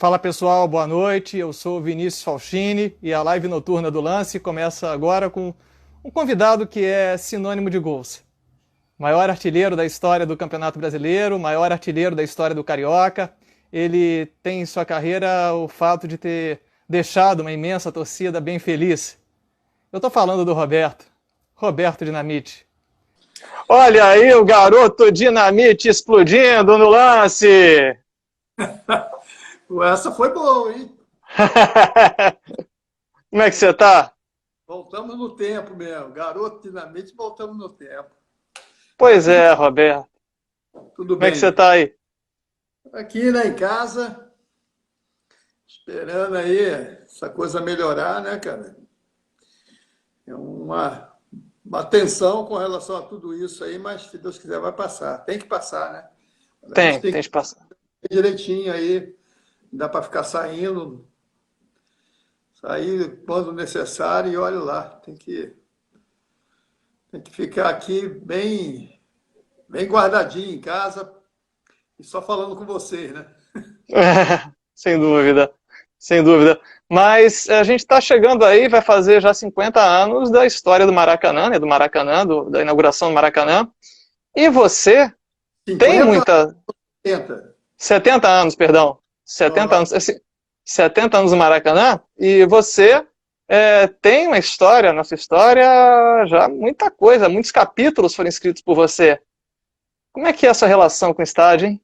Fala pessoal, boa noite. Eu sou o Vinícius Falchini e a live noturna do Lance começa agora com um convidado que é sinônimo de gols. Maior artilheiro da história do Campeonato Brasileiro, maior artilheiro da história do Carioca. Ele tem em sua carreira o fato de ter deixado uma imensa torcida bem feliz. Eu estou falando do Roberto Dinamite. Olha aí o garoto Dinamite explodindo no Lance! Essa foi boa, hein? Como é que você tá? Voltamos no tempo mesmo. Garoto Dinamite, voltamos no tempo. Pois é, Roberto. Tudo Como é que você bem. tá aí? Aqui, né, em casa, esperando aí essa coisa melhorar, né, cara? É uma tensão com relação a tudo isso aí, mas se Deus quiser vai passar. Tem que passar, né? A gente tem Tem que espaço. ir direitinho aí, não dá para ficar saindo, sair quando necessário e olha lá. Tem que ficar aqui bem guardadinho em casa e só falando com vocês, né? Sem dúvida, sem dúvida. Mas a gente está chegando aí, vai fazer já 50 anos da história do Maracanã, né, do Maracanã, da inauguração do Maracanã. E você tem 50 muita... 70. 70 anos, perdão. 70 Ó, anos, 70 anos do Maracanã, e você tem uma história, nossa história, já muita coisa, muitos capítulos foram escritos por você. Como é que é essa relação com o estádio, hein?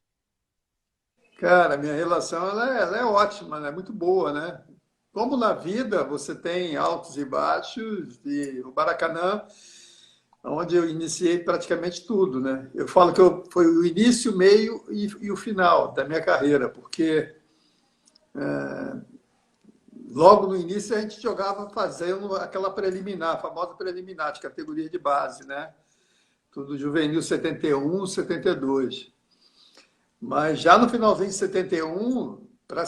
cara, minha relação ela é ótima, né? Muito boa, né? Como na vida você tem altos e baixos, e o Maracanã, onde eu iniciei praticamente tudo, né? Eu falo que foi o início, o meio e o final da minha carreira, porque logo no início a gente jogava fazendo aquela preliminar, a famosa preliminar de categoria de base, né? Tudo juvenil 71, 72. Mas já no finalzinho de 71 para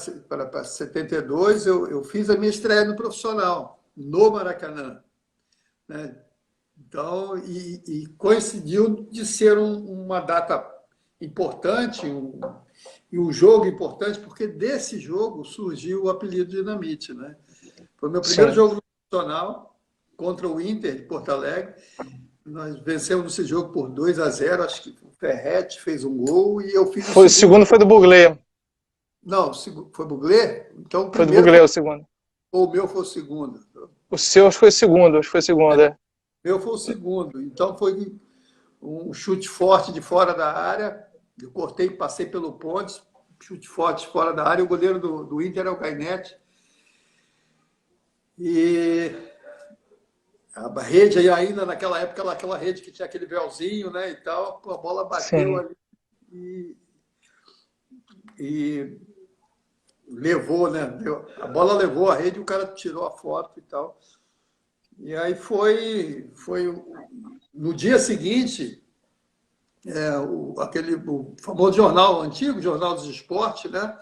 72, eu fiz a minha estreia no profissional, no Maracanã, né? Então, e coincidiu de ser uma data importante e um jogo importante, porque desse jogo surgiu o apelido Dinamite, né? Foi meu primeiro Sim. jogo no profissional contra o Inter de Porto Alegre. Nós vencemos esse jogo por 2-0. Acho que o Ferretti fez um gol e eu fiz o Foi, o segundo. segundo foi do Buglé. Não, foi Buglé? Então o Foi do primeiro Buglé o segundo. ou o meu foi o segundo. O seu acho que foi o segundo, acho que foi o segundo, é. O meu foi o segundo. Então foi um chute forte de fora da área. Eu cortei, passei pelo Pontes, chute forte de fora da área. O goleiro do Inter é o Gainete. E a rede aí ainda naquela época, aquela rede que tinha aquele véuzinho, né, e tal, a bola bateu Sim. ali e levou, né? A bola levou a rede e o cara tirou a foto e tal. E aí foi no dia seguinte, o famoso jornal antigo, Jornal dos Esportes, né?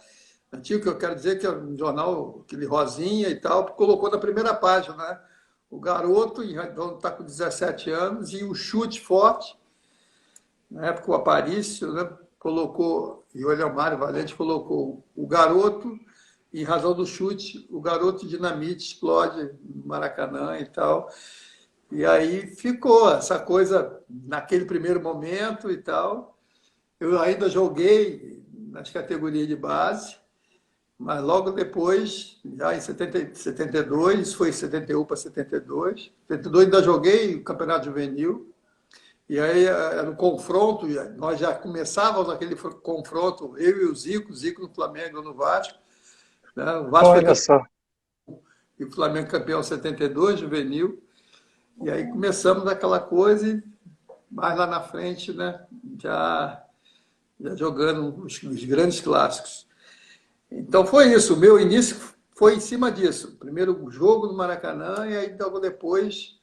Antigo, que eu quero dizer que é um jornal, aquele rosinha e tal, colocou na primeira página, né? O garoto, está com 17 anos, e o chute forte, na época o Aparício, né? Colocou, e o Eliomário Valente colocou o garoto, em razão do chute, o garoto Dinamite explode no Maracanã e tal. E aí ficou essa coisa naquele primeiro momento e tal. Eu ainda joguei nas categorias de base, mas logo depois, já em 72, foi 71 para 72. 72 ainda joguei o Campeonato Juvenil. E aí era um confronto, nós já começávamos aquele confronto, eu e o Zico no Flamengo, no Vasco. Né? O Vasco foi Olha campeão só. e o Flamengo campeão em 72, juvenil. E aí começamos aquela coisa e mais lá na frente, né, já jogando os grandes clássicos. Então foi isso, o meu início foi em cima disso. Primeiro jogo no Maracanã e aí logo depois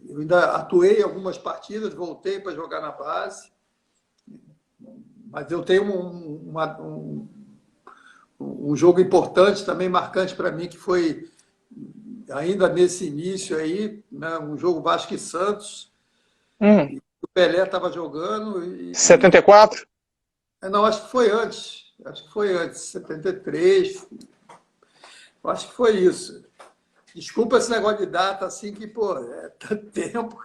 eu ainda atuei em algumas partidas, voltei para jogar na base. Mas eu tenho um jogo importante também, marcante para mim, que foi ainda nesse início aí, né, um jogo Vasco e Santos. Hum, O Pelé estava jogando 74? não, acho que foi antes. Acho que foi antes, 73. Acho que foi isso. Desculpa esse negócio de data, assim, que, pô, é tanto tempo.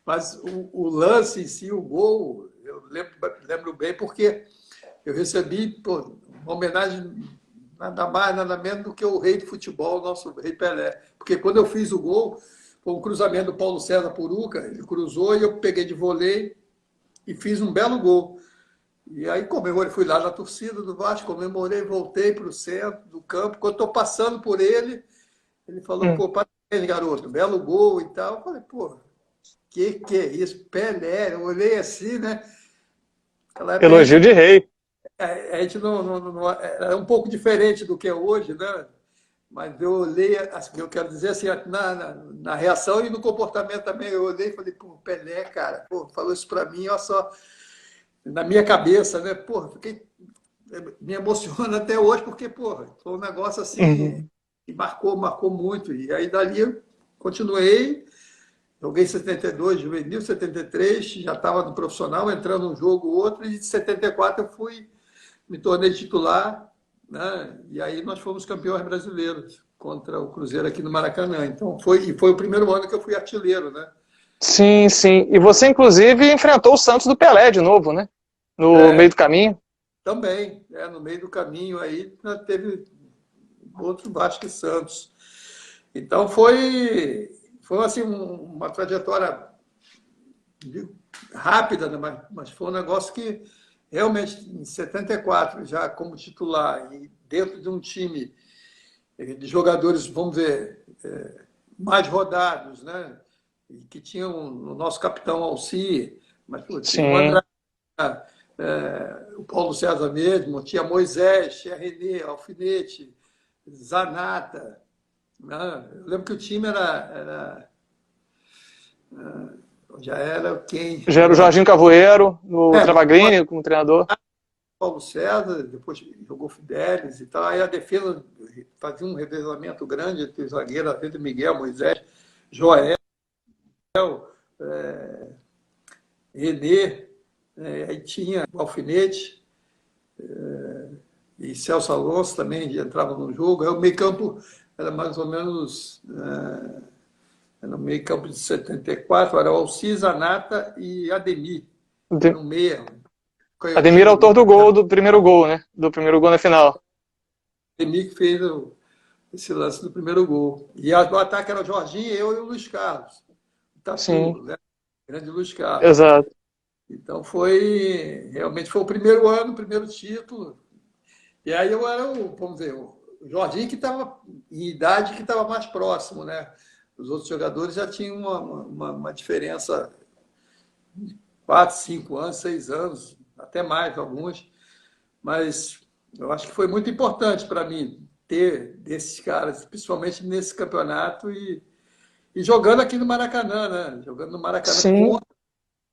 Mas o lance em si, o gol, eu lembro bem, porque eu recebi, pô, uma homenagem nada mais, nada menos do que o rei do futebol, o nosso rei Pelé. Porque quando eu fiz o gol, foi um cruzamento do Paulo César Puruca, ele cruzou e eu peguei de voleio e fiz um belo gol. E aí comemorei, fui lá na torcida do Vasco, comemorei, voltei para o centro do campo. Quando estou passando por ele, ele falou, pô, parabéns, garoto, belo gol e tal. Eu falei, pô, que é isso? Pelé. Eu olhei assim, né? Elogio de rei. A gente é um pouco diferente do que é hoje, né? Mas eu olhei, assim, eu quero dizer assim, na reação e no comportamento também, eu olhei e falei, pô, Pelé, cara, pô, falou isso para mim, olha só, na minha cabeça, né? Pô, me emociona até hoje, porque, pô, foi um negócio assim que marcou muito. E aí dali eu continuei, joguei 72, juvenil, 73, já estava no profissional, entrando um jogo ou outro, e de 74 eu me tornei titular, né? E aí nós fomos campeões brasileiros contra o Cruzeiro aqui no Maracanã. Então foi o primeiro ano que eu fui artilheiro, né? Sim, sim. E você, inclusive, enfrentou o Santos do Pelé de novo, né? No meio do caminho. Também, no meio do caminho aí teve outro Vasco e Santos. Então foi assim, uma trajetória rápida, né? Mas foi um negócio que realmente em 74, já como titular e dentro de um time de jogadores, vamos ver, mais rodados, né? E que tinham o nosso capitão Alci, mas pô, tinha o André, o Paulo César mesmo, tinha Moisés, tinha René, Alfinete, Zanata. Né? Eu lembro que o time já era quem? Já era o Jorginho Cavoeiro, no Travaglini, como treinador. Paulo César, depois jogou Fidelis e tal. Aí a defesa fazia um revezamento grande entre os zagueiros, Pedro Miguel, Moisés, Joel, Renê, aí tinha o Alfinete e Celso Alonso também entrava no jogo. Aí o meio-campo era mais ou menos no meio-campo de 74, era o Alci, Zanata e Ademir. No meio. Ademir é autor do gol, do primeiro gol, né? Do primeiro gol na final. Ademir que fez esse lance do primeiro gol. E o ataque era o Jorginho, eu e o Luiz Carlos. Tatu, né? Grande Luiz Carlos. Exato. Então realmente foi o primeiro ano, o primeiro título. E aí eu era vamos dizer, o Jorginho que estava em idade que estava mais próximo, né? Os outros jogadores já tinham uma diferença de 4, 5 anos, 6 anos, até mais alguns. Mas eu acho que foi muito importante para mim ter desses caras, principalmente nesse campeonato e jogando aqui no Maracanã, né? Jogando no Maracanã contra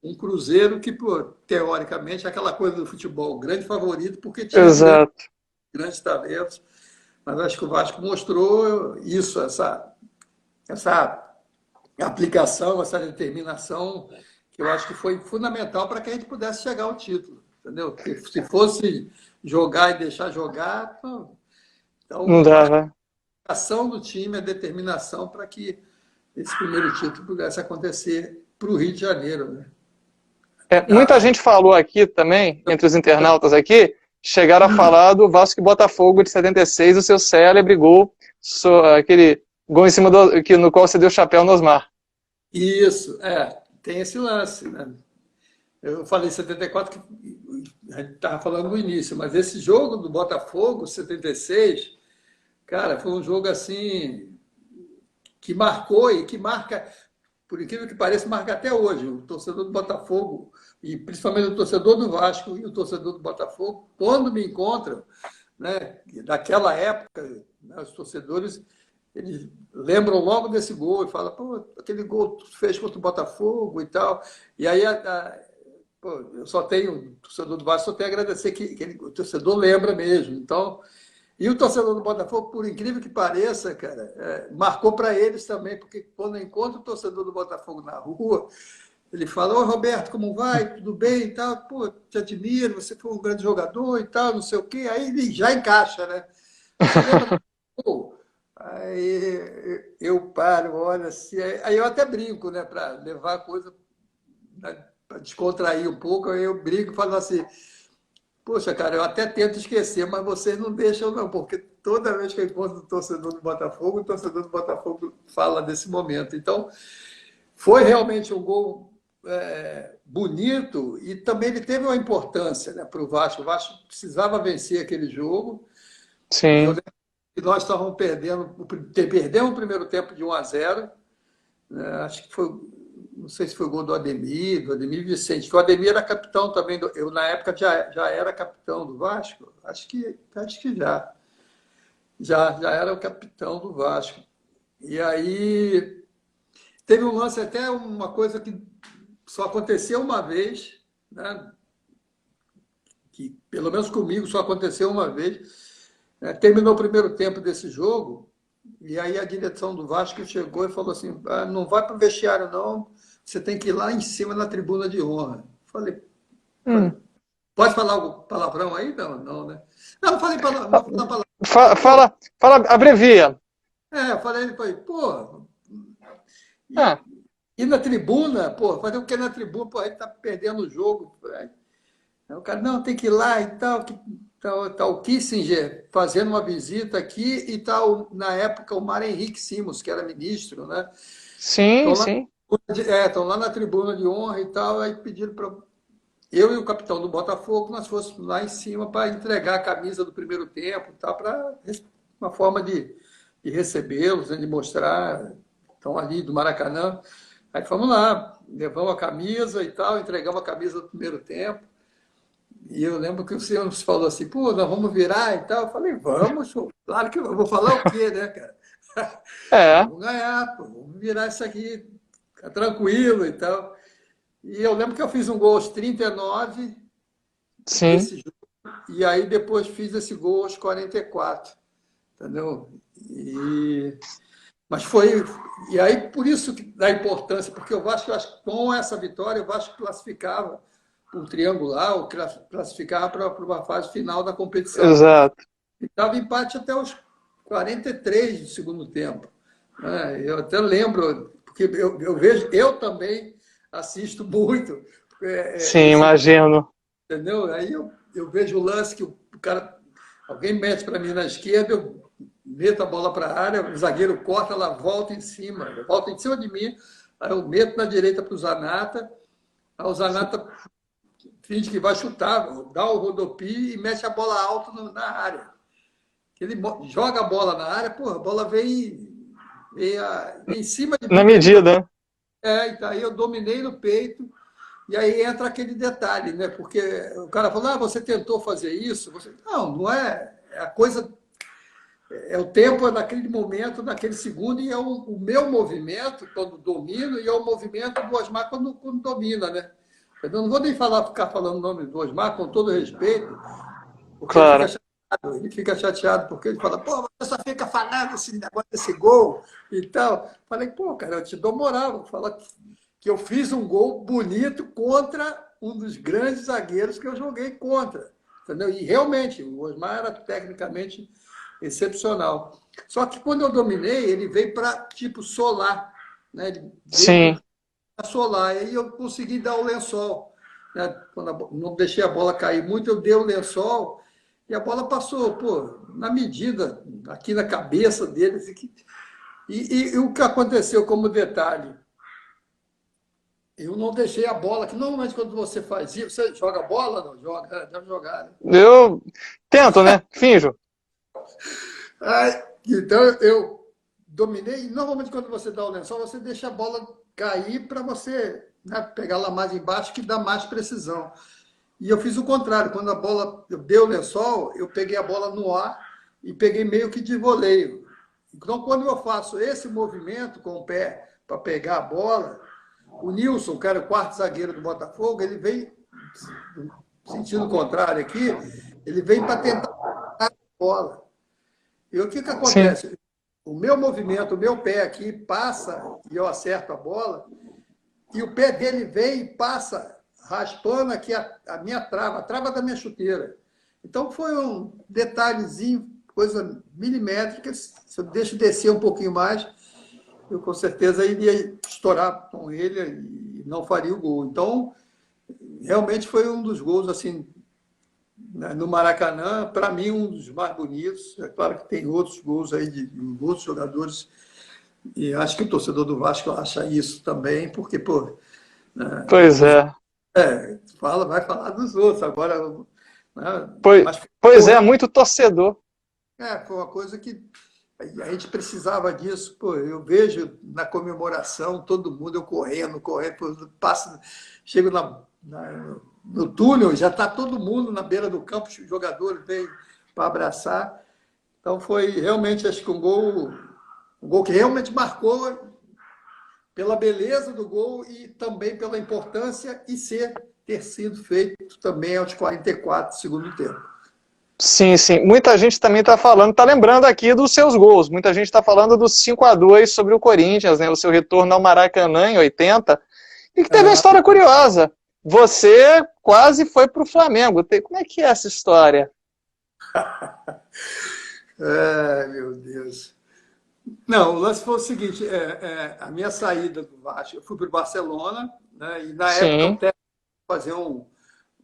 um Cruzeiro que, pô, teoricamente, é aquela coisa do futebol, grande favorito, porque tinha grandes talentos. Mas acho que o Vasco mostrou isso, essa aplicação, essa determinação, que eu acho que foi fundamental para que a gente pudesse chegar ao título. Entendeu? Porque se fosse jogar e deixar jogar, então não dá, né? A ação do time, a determinação para que esse primeiro título pudesse acontecer para o Rio de Janeiro, né? Muita gente falou aqui também, entre os internautas aqui, chegaram a falar do Vasco e Botafogo de 76, o seu célebre gol, aquele gol em cima no qual você deu o chapéu no Osmar. Isso, tem esse lance, né? Eu falei 74, que a gente estava falando no início, mas esse jogo do Botafogo, 76, cara, foi um jogo assim que marcou e que marca, por incrível que pareça, marca até hoje. O torcedor do Botafogo, e principalmente o torcedor do Vasco e o torcedor do Botafogo, quando me encontram, né, daquela época, né, os torcedores eles lembram logo desse gol e falam, pô, aquele gol que tu fez contra o Botafogo e tal. E aí pô, eu só tenho, o torcedor do Vasco só tem a agradecer que o torcedor lembra mesmo. Então, e o torcedor do Botafogo, por incrível que pareça, cara, marcou para eles também, porque quando eu encontro o torcedor do Botafogo na rua, Ele fala, oi Roberto, como vai? Tudo bem e tal? Pô, te admiro, você foi um grande jogador e tal, não sei o quê. Aí ele já encaixa, né? Você lembra? Pô, aí eu paro, olha assim, aí eu até brinco, né? Para levar a coisa, né, para descontrair um pouco, aí eu brinco e falo assim, poxa, cara, eu até tento esquecer, mas vocês não deixam não, porque toda vez que eu encontro o torcedor do Botafogo fala desse momento. Então, foi realmente um gol bonito e também ele teve uma importância, né, para o Vasco. O Vasco precisava vencer aquele jogo e eu Sim. lembro que nós estávamos perdemos o primeiro tempo de 1-0, né, acho que foi, não sei se foi o gol do Ademir Vicente, que o Ademir era capitão também, eu na época já era capitão do Vasco, acho que já era o capitão do Vasco. E aí teve um lance, até uma coisa que só aconteceu uma vez, né? Que pelo menos comigo só aconteceu uma vez. Né? Terminou o primeiro tempo desse jogo, e aí a direção do Vasco chegou e falou assim: ah, não vai para o vestiário, não, você tem que ir lá em cima na tribuna de honra. Falei, Hum. pode falar algum palavrão aí? Não, não, né? Não, não falei palavrão, não falei palavrão. Pô, Fala, abrevia. eu falei, pô, Ah, e na tribuna, pô, fazer o que na tribuna? Pô, aí tá perdendo o jogo. Aí o cara, não, tem que ir lá e tal. Tá o Kissinger fazendo uma visita aqui e tal, na época, o Mário Henrique Simons, que era ministro, né? sim, Estão lá, sim. estão lá na tribuna de honra e tal, aí pediram para eu e o capitão do Botafogo, nós fôssemos lá em cima para entregar a camisa do primeiro tempo, e tal, para uma forma de recebê-los, né, de mostrar, estão ali do Maracanã. Aí fomos lá, levamos a camisa e tal, entregamos a camisa do primeiro tempo. E eu lembro que o senhor nos falou assim, pô, nós vamos virar e tal. Eu falei, vamos, pô, claro que eu vou falar o quê, né, cara? É, Vamos ganhar, pô, vamos virar isso aqui, ficar tranquilo e tal. E eu lembro que eu fiz um gol aos 39 sim. desse jogo, e aí depois fiz esse gol aos 44, entendeu? Mas foi. E aí, por isso que dá importância, porque o Vasco, eu acho que com essa vitória, o Vasco classificava para o triangular, ou classificava para uma fase final da competição. Exato. E estava empate até os 43 do segundo tempo. Né? Eu até lembro, porque eu vejo, eu também assisto muito Sim, esse, imagino. entendeu? Aí eu vejo o lance que o cara, alguém mete para mim na esquerda, eu meto a bola para a área, o zagueiro corta, ela volta em cima de mim, aí eu meto na direita para o Zanata, aí o Zanata finge que vai chutar, dá o rodopio e mete a bola alta na área. Ele joga a bola na área, pô, a bola vem em cima de Na mim mesmo. medida. Então aí eu dominei no peito, e aí entra aquele detalhe, né? Porque o cara fala, você tentou fazer isso? Não, não é. É a coisa, é o tempo, é naquele momento, naquele segundo, e é o meu movimento quando domino, e é o movimento do Osmar quando domina, né? Eu não vou nem ficar falando o nome do Osmar, com todo respeito, porque Claro. ele fica chateado porque ele fala, pô, você só fica falando esse negócio desse gol e tal. Falei, pô, cara, eu te dou moral, fala que eu fiz um gol bonito contra um dos grandes zagueiros que eu joguei contra. Entendeu? E realmente, o Osmar era tecnicamente excepcional. Só que quando eu dominei, ele veio para tipo solar, né? Ele veio Sim. para solar, e aí eu consegui dar o lençol. Né? Quando não deixei a bola cair muito, eu dei o lençol e a bola passou, pô, na medida, aqui na cabeça deles. E o que aconteceu como detalhe? Eu não deixei a bola, que normalmente quando você faz isso, você joga bola? Não joga, deve jogar, né? Eu tento, né? Finjo. Então eu dominei, e normalmente quando você dá o lençol, você deixa a bola cair para você, né, pegar lá mais embaixo, que dá mais precisão. E eu fiz o contrário, quando a bola, eu dei o lençol, eu peguei a bola no ar e peguei meio que de voleio. Então, quando eu faço esse movimento com o pé para pegar a bola, o Nilson, que era o quarto zagueiro do Botafogo, ele vem, sentido contrário aqui, ele vem para tentar a bola. E o que Sim. acontece? O meu movimento, o meu pé aqui passa e eu acerto a bola, e o pé dele vem e passa raspando aqui a minha trava, a trava da minha chuteira. Então foi um detalhezinho, coisa milimétrica. Se eu deixo descer um pouquinho mais, eu com certeza iria estourar com ele e não faria o gol. Então, realmente foi um dos gols assim no Maracanã, para mim um dos mais bonitos. É claro que tem outros gols aí de outros jogadores, e acho que o torcedor do Vasco acha isso também, porque, pô, né, Pois é. vai falar dos outros agora, né, Pois, mas pois pô, é, muito torcedor. foi uma coisa que a gente precisava disso. Pô, eu vejo na comemoração todo mundo, eu correndo, correndo, passo, chego no túnel, já está todo mundo na beira do campo, os jogadores vêm para abraçar. Então foi realmente, acho que um gol que realmente marcou pela beleza do gol e também pela importância e ter sido feito também aos 44 do segundo tempo. Sim, sim. Muita gente também está falando, está lembrando aqui dos seus gols. Muita gente está falando dos 5-2 sobre o Corinthians, né? O seu retorno ao Maracanã em 80. E que teve uma história curiosa. Você quase foi para o Flamengo. Como é que é essa história? Meu Deus. Não, o lance foi o seguinte: a minha saída do Vasco, eu fui para o Barcelona, né, e na época o Sim, técnico fazer um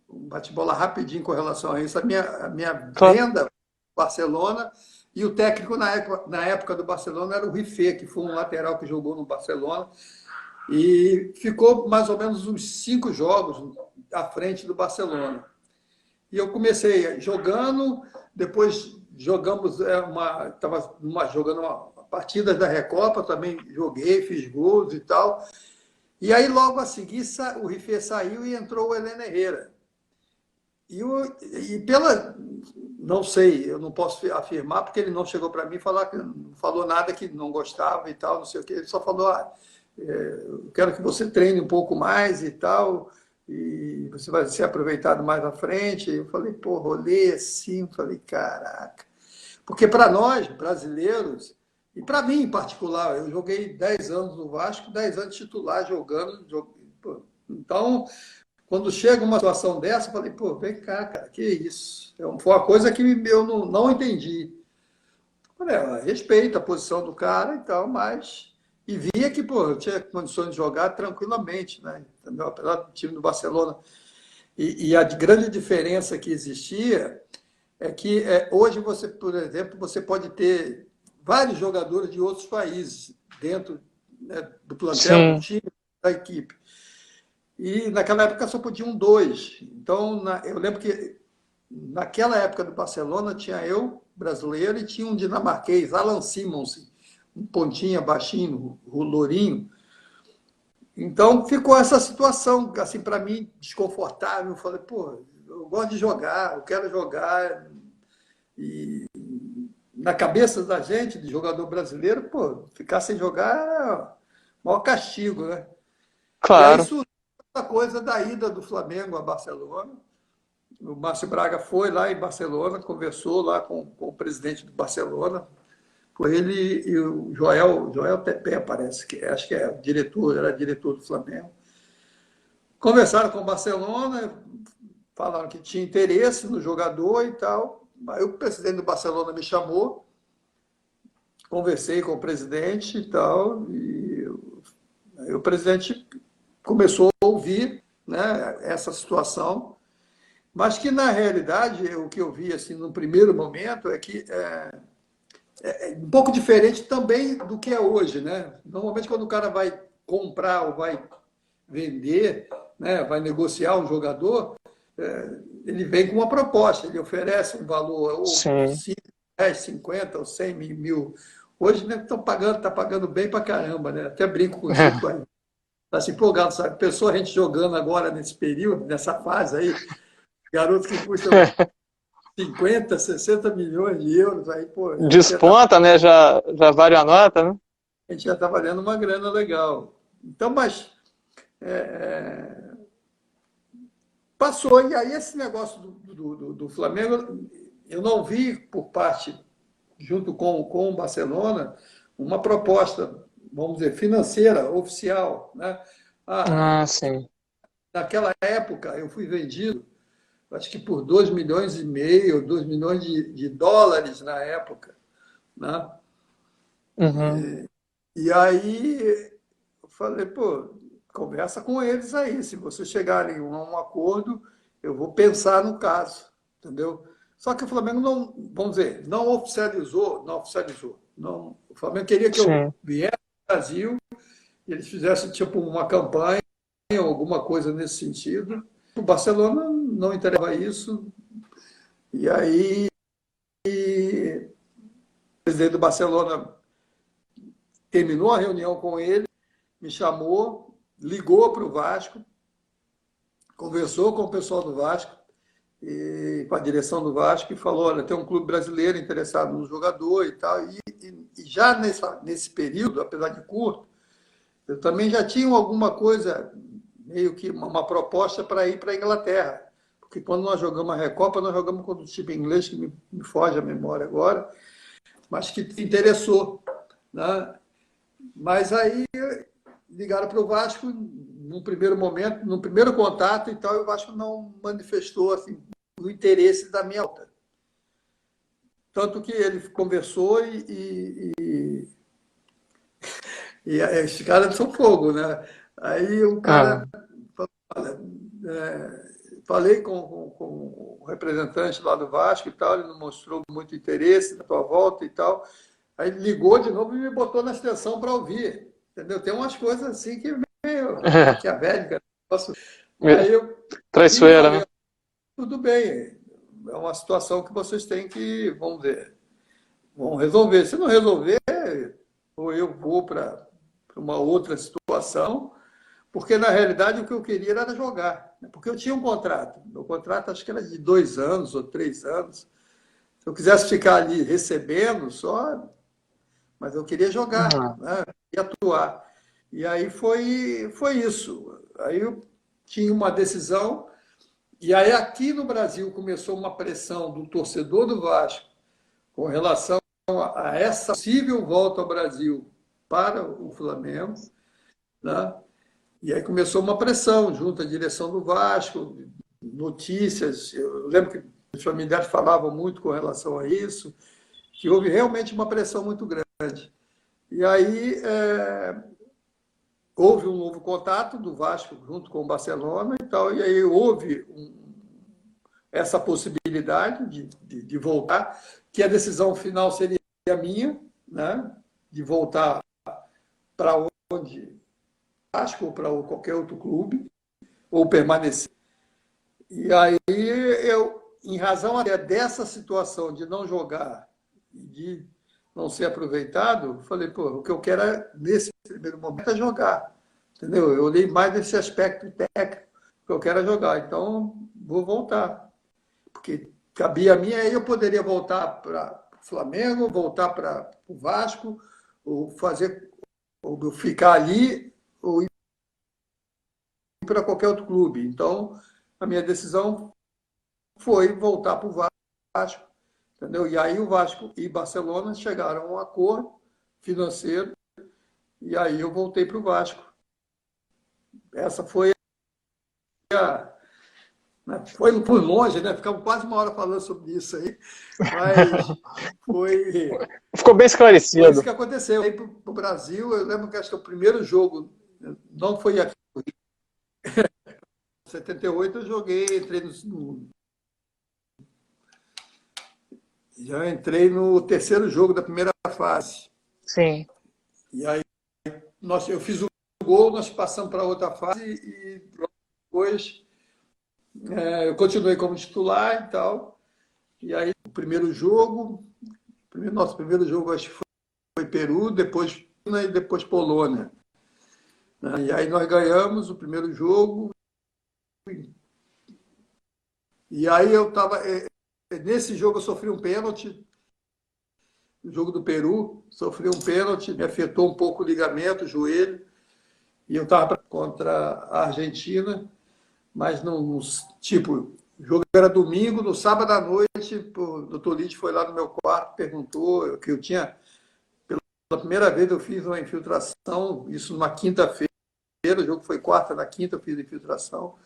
bate-bola rapidinho com relação a isso. A minha claro. venda para Barcelona, e o técnico na época do Barcelona era o Rifé, que foi um lateral que jogou no Barcelona, e ficou mais ou menos uns 5 jogos à frente do Barcelona. E eu comecei jogando, depois jogamos estava jogando uma partida da Recopa, também joguei, fiz gols e tal. E aí, logo a seguir, o Rifé saiu e entrou o Heleno Herrera. E pela. Não sei, eu não posso afirmar, porque ele não chegou para mim falar, não falou nada que não gostava e tal, não sei o quê. Ele só falou: eu quero que você treine um pouco mais e tal, e você vai ser aproveitado mais à frente. Eu falei: pô, rolê assim, falei: caraca. Porque para nós, brasileiros, e para mim em particular, eu joguei 10 anos no Vasco, 10 anos titular jogando. Então, quando chega uma situação dessa, eu falei: pô, vem cá, cara, que isso? Foi uma coisa que eu não entendi. Falei: respeita a posição do cara e tal, mas. E via que, pô, eu tinha condições de jogar tranquilamente, né? Apesar do time do Barcelona. E a grande diferença que existia é que hoje você, por exemplo, você pode ter vários jogadores de outros países dentro, né, do plantel, do Sim. time, da equipe. E naquela época só podiam 2. Então, eu lembro que naquela época do Barcelona tinha eu, brasileiro, e tinha um dinamarquês, Alan Simons, um pontinha baixinho, lourinho. Então ficou essa situação, assim, para mim, desconfortável. Eu falei: pô, eu gosto de jogar, eu quero jogar. E na cabeça da gente, de jogador brasileiro, pô, ficar sem jogar é o maior castigo, né? E aí Claro. surgiu a coisa da ida do Flamengo a Barcelona. O Márcio Braga foi lá em Barcelona, conversou lá com o presidente do Barcelona, por ele e o Joel Tepé, parece, que acho que era diretor do Flamengo. Conversaram com o Barcelona, falaram que tinha interesse no jogador e tal. Aí o presidente do Barcelona me chamou, conversei com o presidente e tal, e aí o presidente começou a ouvir, né, essa situação, mas que na realidade o que eu vi assim no primeiro momento é que é um pouco diferente também do que é hoje, né? Normalmente quando o cara vai comprar ou vai vender, né, vai negociar um jogador, ele vem com uma proposta, ele oferece um valor ou Sim. 5, 10, 50 ou 100 mil. Hoje, né, tá pagando bem pra caramba, né? Até brinco com o Chico aí. Tá se empolgado, sabe? Pensou a gente jogando agora nesse período, nessa fase aí, garotos que custam 50, 60 milhões de euros, aí, pô, Desponta, né? Já vale a nota, né? a gente já tá valendo uma grana legal. Então, mas é, passou, e aí esse negócio do Flamengo, eu não vi por parte, junto com o Barcelona, uma proposta, vamos dizer, financeira, oficial, né? Ah, Ah, sim. naquela época eu fui vendido, acho que por 2,5 milhões, 2 milhões de dólares na época, né? Uhum. E aí eu falei, pô, conversa com eles aí. Se vocês chegarem a um acordo, eu vou pensar no caso, entendeu? Só que o Flamengo não, vamos dizer, não oficializou, não oficializou. Não, o Flamengo queria que eu Sim. viesse ao Brasil e eles fizessem tipo uma campanha, alguma coisa nesse sentido. O Barcelona não interessava isso. E aí o presidente do Barcelona terminou a reunião com ele, me chamou, ligou para o Vasco, conversou com o pessoal do Vasco, e com a direção do Vasco, e falou: olha, tem um clube brasileiro interessado no jogador e tal. E já nesse período, apesar de curto, eu também já tinha alguma coisa, meio que uma proposta para ir para a Inglaterra. Porque quando nós jogamos a Recopa, nós jogamos contra o time inglês, que me foge a memória agora, mas que interessou. Né? Mas aí ligaram para o Vasco num primeiro momento, num primeiro contato e tal, e o Vasco não manifestou assim, o interesse da minha alta. Tanto que ele conversou e esses caras são fogo, né? Aí o Ah, cara falou, falei com o representante lá do Vasco e tal, ele não mostrou muito interesse na tua volta e tal. Aí ele ligou de novo e me botou na extensão para ouvir. Entendeu? Tem umas coisas assim que é meio maquiavélica. Aí eu vi e traiçoeira, falei, né? tudo bem, é uma situação que vocês têm que, vamos ver, vão resolver. Se não resolver, ou eu vou para uma outra situação, porque na realidade o que eu queria era jogar. Porque eu tinha um contrato. Meu contrato acho que era de 2 anos ou 3 anos. Se eu quisesse ficar ali recebendo só, mas eu queria jogar, Ah, né? E atuar. E aí foi isso. Aí eu tinha uma decisão. E aí aqui no Brasil começou uma pressão do torcedor do Vasco com relação a essa possível volta ao Brasil para o Flamengo, né? E aí começou uma pressão junto à direção do Vasco, notícias. Eu lembro que os familiares falavam muito com relação a isso, que houve realmente uma pressão muito grande. E aí houve um novo contato do Vasco junto com o Barcelona e tal, e aí houve essa possibilidade de voltar, que a decisão final seria minha, né? De voltar para onde Vasco ou para qualquer outro clube, ou permanecer. E aí eu, em razão até dessa situação de não jogar e de não ser aproveitado, falei, pô, o que eu quero nesse primeiro momento é jogar. Entendeu? Eu olhei mais nesse aspecto técnico, o que eu quero é jogar. Então, vou voltar. Porque cabia a mim, aí eu poderia voltar para o Flamengo, voltar para o Vasco, ou fazer, ou ficar ali, ou ir para qualquer outro clube. Então, a minha decisão foi voltar para o Vasco, entendeu? E aí o Vasco e Barcelona chegaram a um acordo financeiro, e aí eu voltei para o Vasco. Essa foi a. Né, foi longe, né? Ficamos quase uma hora falando sobre isso aí, mas foi, ficou bem foi isso que esclarecido. aconteceu. Aí para o Brasil, eu lembro que acho que o primeiro jogo não foi aqui. Em 78 eu joguei, já entrei no terceiro jogo da primeira fase. Sim. E aí eu fiz o gol, nós passamos para outra fase e depois eu continuei como titular e tal. E aí o primeiro jogo, nosso primeiro jogo acho que foi Peru, depois China e depois Polônia. E aí nós ganhamos o primeiro jogo. E aí eu estava. Nesse jogo eu sofri um pênalti, no jogo do Peru, sofri um pênalti, me afetou um pouco o ligamento, o joelho, e eu estava contra a Argentina, mas não, tipo, o jogo era domingo, no sábado à noite, o doutor Lide foi lá no meu quarto, perguntou que eu tinha, pela primeira vez eu fiz uma infiltração, isso numa quinta-feira, o jogo foi quarta, na quinta eu fiz a infiltração.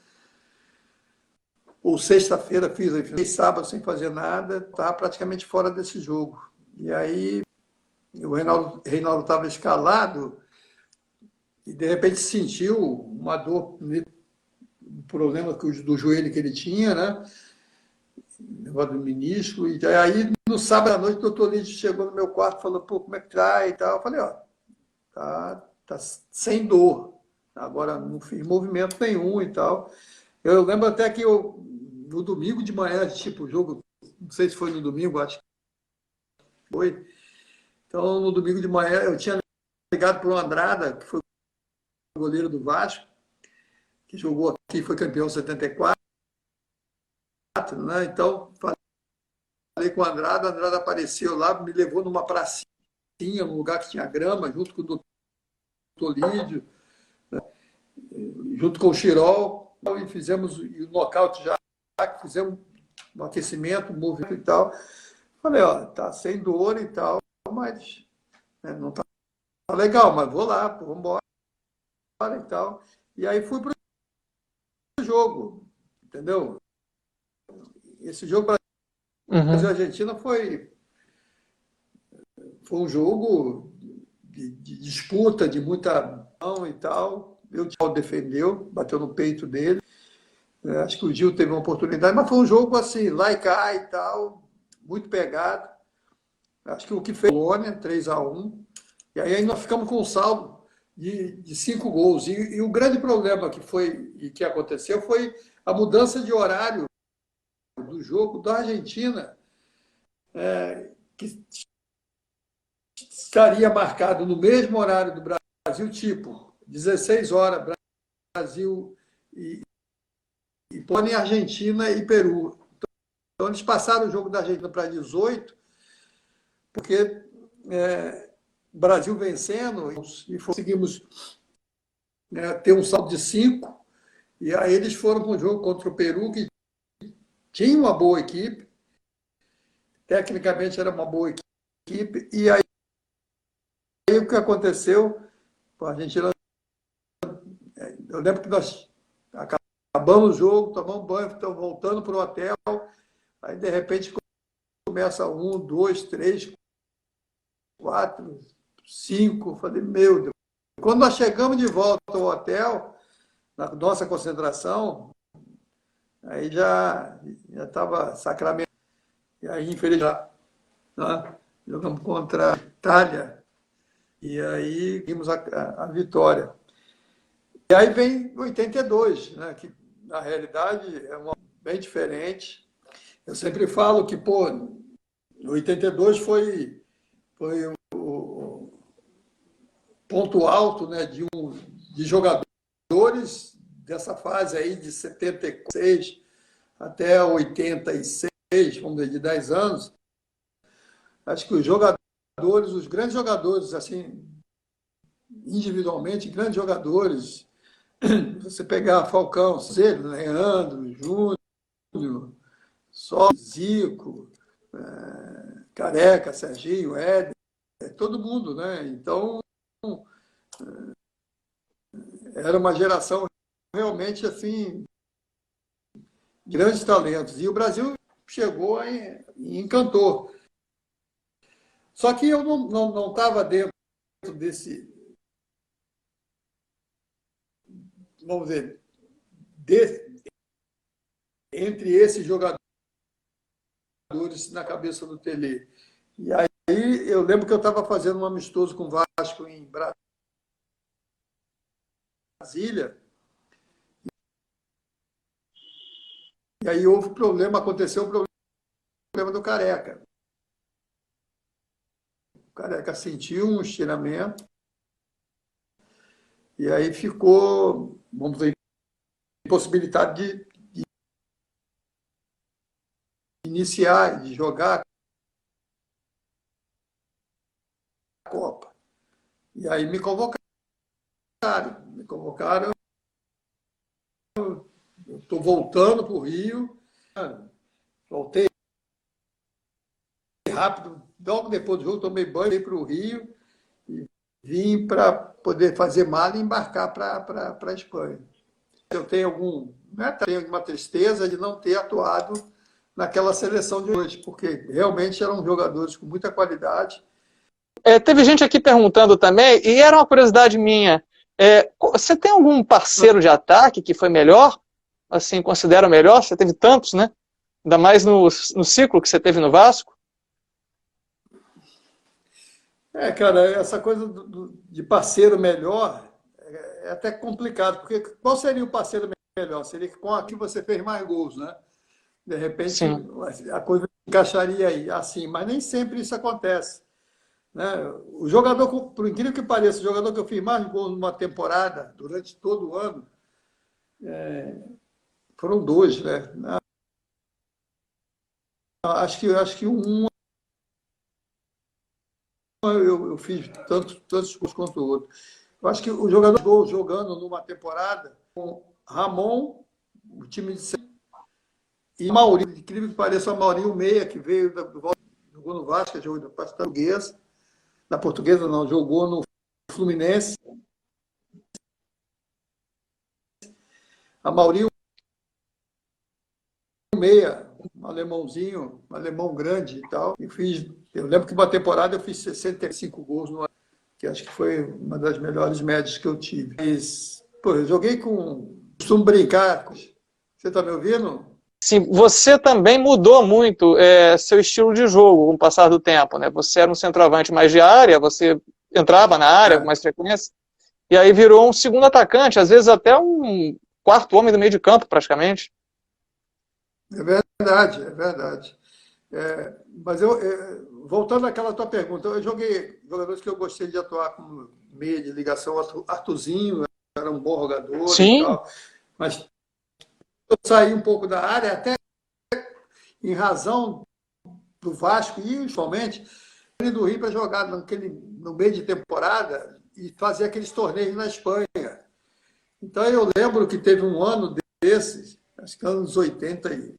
Ou sexta-feira fiz a infiltração, sábado sem fazer nada, tá praticamente fora desse jogo. E aí o Reinaldo estava escalado e de repente sentiu uma dor, um problema do joelho que ele tinha, né? Negócio do menisco. E aí no sábado à noite o doutor Lídio chegou no meu quarto e falou, pô, como é que tá e tal. Eu falei, ó, tá sem dor. Agora não fiz movimento nenhum e tal. Eu lembro até que no domingo de manhã, tipo, o jogo, não sei se foi no domingo, acho que foi. Então, no domingo de manhã, eu tinha ligado para o Andrada, que foi o goleiro do Vasco, que jogou aqui, foi campeão em 74, né? Então, falei com o Andrada apareceu lá, me levou numa pracinha, num lugar que tinha grama, junto com o doutor Lídio, né? Junto com o Chirol, e fizemos o nocaute já, fizemos um aquecimento, um movimento e tal. Falei, ó, tá sem dor e tal, mas né, não tá legal, mas vou lá, vamos embora e tal. E aí fui pro jogo, entendeu? Esse jogo Brasil-Argentina foi um jogo de disputa, de muita mão e tal. O Gil defendeu, bateu no peito dele. Acho que o Gil teve uma oportunidade, mas foi um jogo assim, lá e cá e tal, muito pegado. Acho que o que fez Polônia, 3-1. E aí nós ficamos com um saldo de 5 gols. E o grande problema que aconteceu foi a mudança de horário do jogo da Argentina, que estaria marcado no mesmo horário do Brasil, tipo 16 horas, Brasil e Polônia, Argentina e Peru. Então eles passaram o jogo da Argentina para 18, porque o Brasil vencendo e conseguimos ter um saldo de 5, e aí eles foram para um jogo contra o Peru, que tinha uma boa equipe, tecnicamente era uma boa equipe, e aí o que aconteceu, a Argentina, eu lembro que nós acabamos o jogo, tomamos banho, estamos voltando para o hotel, aí de repente começa 1, 2, 3, 4, 5, falei, meu Deus. Quando nós chegamos de volta ao hotel, na nossa concentração, aí já estava sacramento. E aí, infelizmente, né, jogamos contra a Itália, e aí vimos a vitória. E aí vem 82, né, que na realidade é bem diferente. Eu sempre falo que, pô, 82 foi o ponto alto, né, de jogadores dessa fase aí de 76 até 86, vamos dizer, de 10 anos. Acho que os grandes jogadores, assim, individualmente, grandes jogadores, você pegar Falcão, Célio, Leandro, Júnior, Só, Zico, Careca, Serginho, Éder, todo mundo, né? Então, era uma geração realmente assim, grandes talentos. E o Brasil chegou e encantou. Só que eu não estava dentro desse, vamos dizer, entre esses jogadores na cabeça do Tele. E aí eu lembro que eu estava fazendo um amistoso com o Vasco em Brasília. E aí houve problema, aconteceu o problema do Careca. O Careca sentiu um estiramento e aí ficou, vamos dizer, impossibilidade de iniciar, de jogar a Copa. E aí me convocaram. Eu estou voltando para o Rio, voltei rápido, logo depois do jogo tomei banho, fui para o Rio, e vir para poder fazer mala e embarcar para a Espanha. Eu tenho tenho alguma tristeza de não ter atuado naquela seleção de hoje, porque realmente eram jogadores com muita qualidade. Teve gente aqui perguntando também, e era uma curiosidade minha, você tem algum parceiro de ataque que foi melhor? Assim, considera melhor? Você teve tantos, né? Ainda mais no ciclo que você teve no Vasco? Cara, essa coisa de parceiro melhor é até complicado, porque qual seria o parceiro melhor? Seria com a que você fez mais gols, né? De repente, Sim. a coisa encaixaria aí, assim, mas nem sempre isso acontece. Né? O jogador, por incrível que pareça, o jogador que eu fiz mais gols numa temporada, durante todo o ano, foram dois, né? Acho que um eu fiz tantos gols quanto o outro. Eu acho que o jogador jogando numa temporada com Ramon, o time de e Maurinho, incrível que pareça, o Maurinho Meia, que veio jogou no Vasco, jogou na Portuguesa. Na Portuguesa não, jogou no Fluminense. A Maurinho Meia, um alemãozinho, um alemão grande e tal. Eu lembro que uma temporada eu fiz 65 gols no ano, que acho que foi uma das melhores médias que eu tive. Mas, pô, eu joguei com. Costumo brincar. Você está me ouvindo? Sim, você também mudou muito seu estilo de jogo com o passar do tempo, né? Você era um centroavante mais de área, você entrava na área com mais frequência, e aí virou um segundo atacante, às vezes até um quarto homem do meio de campo, praticamente. É verdade, é verdade. Mas voltando àquela tua pergunta, eu joguei jogadores que eu gostei de atuar como meia de ligação, Arthurzinho era um bom jogador e Sim, tal, mas eu saí um pouco da área, até em razão do Vasco e principalmente do Rio para jogar no meio de temporada e fazer aqueles torneios na Espanha. Então eu lembro que teve um ano desses, acho que anos 81,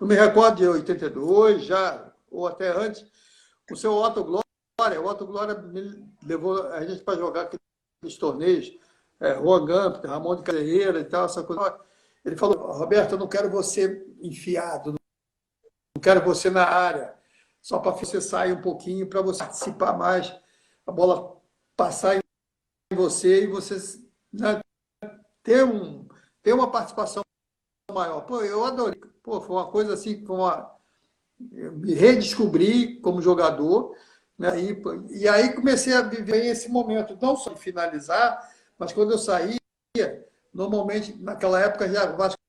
não me recordo de 82 já, ou até antes, o seu Otto Glória. O Otto Glória me levou a gente para jogar aqueles torneios, Juan Gamp, Ramon de Carreira e tal, essa coisa. Ele falou, Roberto, eu não quero você enfiado, não quero você na área, só para você sair um pouquinho, para você participar mais, a bola passar em você e você, né, ter uma participação maior. Pô, eu adorei. Pô, foi uma coisa assim, eu me redescobri como jogador, né? E aí comecei a viver esse momento, não só de finalizar, mas quando eu saía, normalmente, naquela época, o Vasco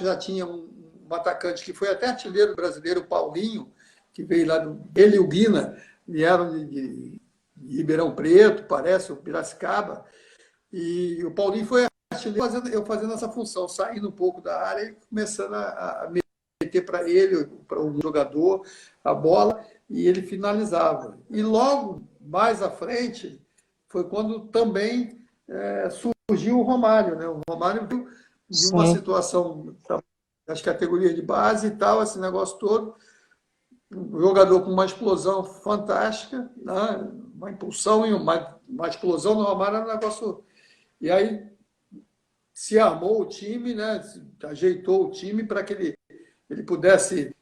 já tinha um atacante que foi até artilheiro brasileiro, o Paulinho, que veio lá, ele e o Guina, vieram de Ribeirão Preto, parece, o Piracicaba, e o Paulinho foi artilheiro, eu fazendo essa função, saindo um pouco da área e começando a meter para ele, para o jogador, a bola, e ele finalizava. E logo mais à frente foi quando também surgiu o Romário. Né? O Romário viu de uma sim. situação das categorias de base e tal, esse negócio todo, um jogador com uma explosão fantástica, né? Uma impulsão e uma explosão no Romário é um negócio. E aí se armou o time, né? Ajeitou o time para que ele pudesse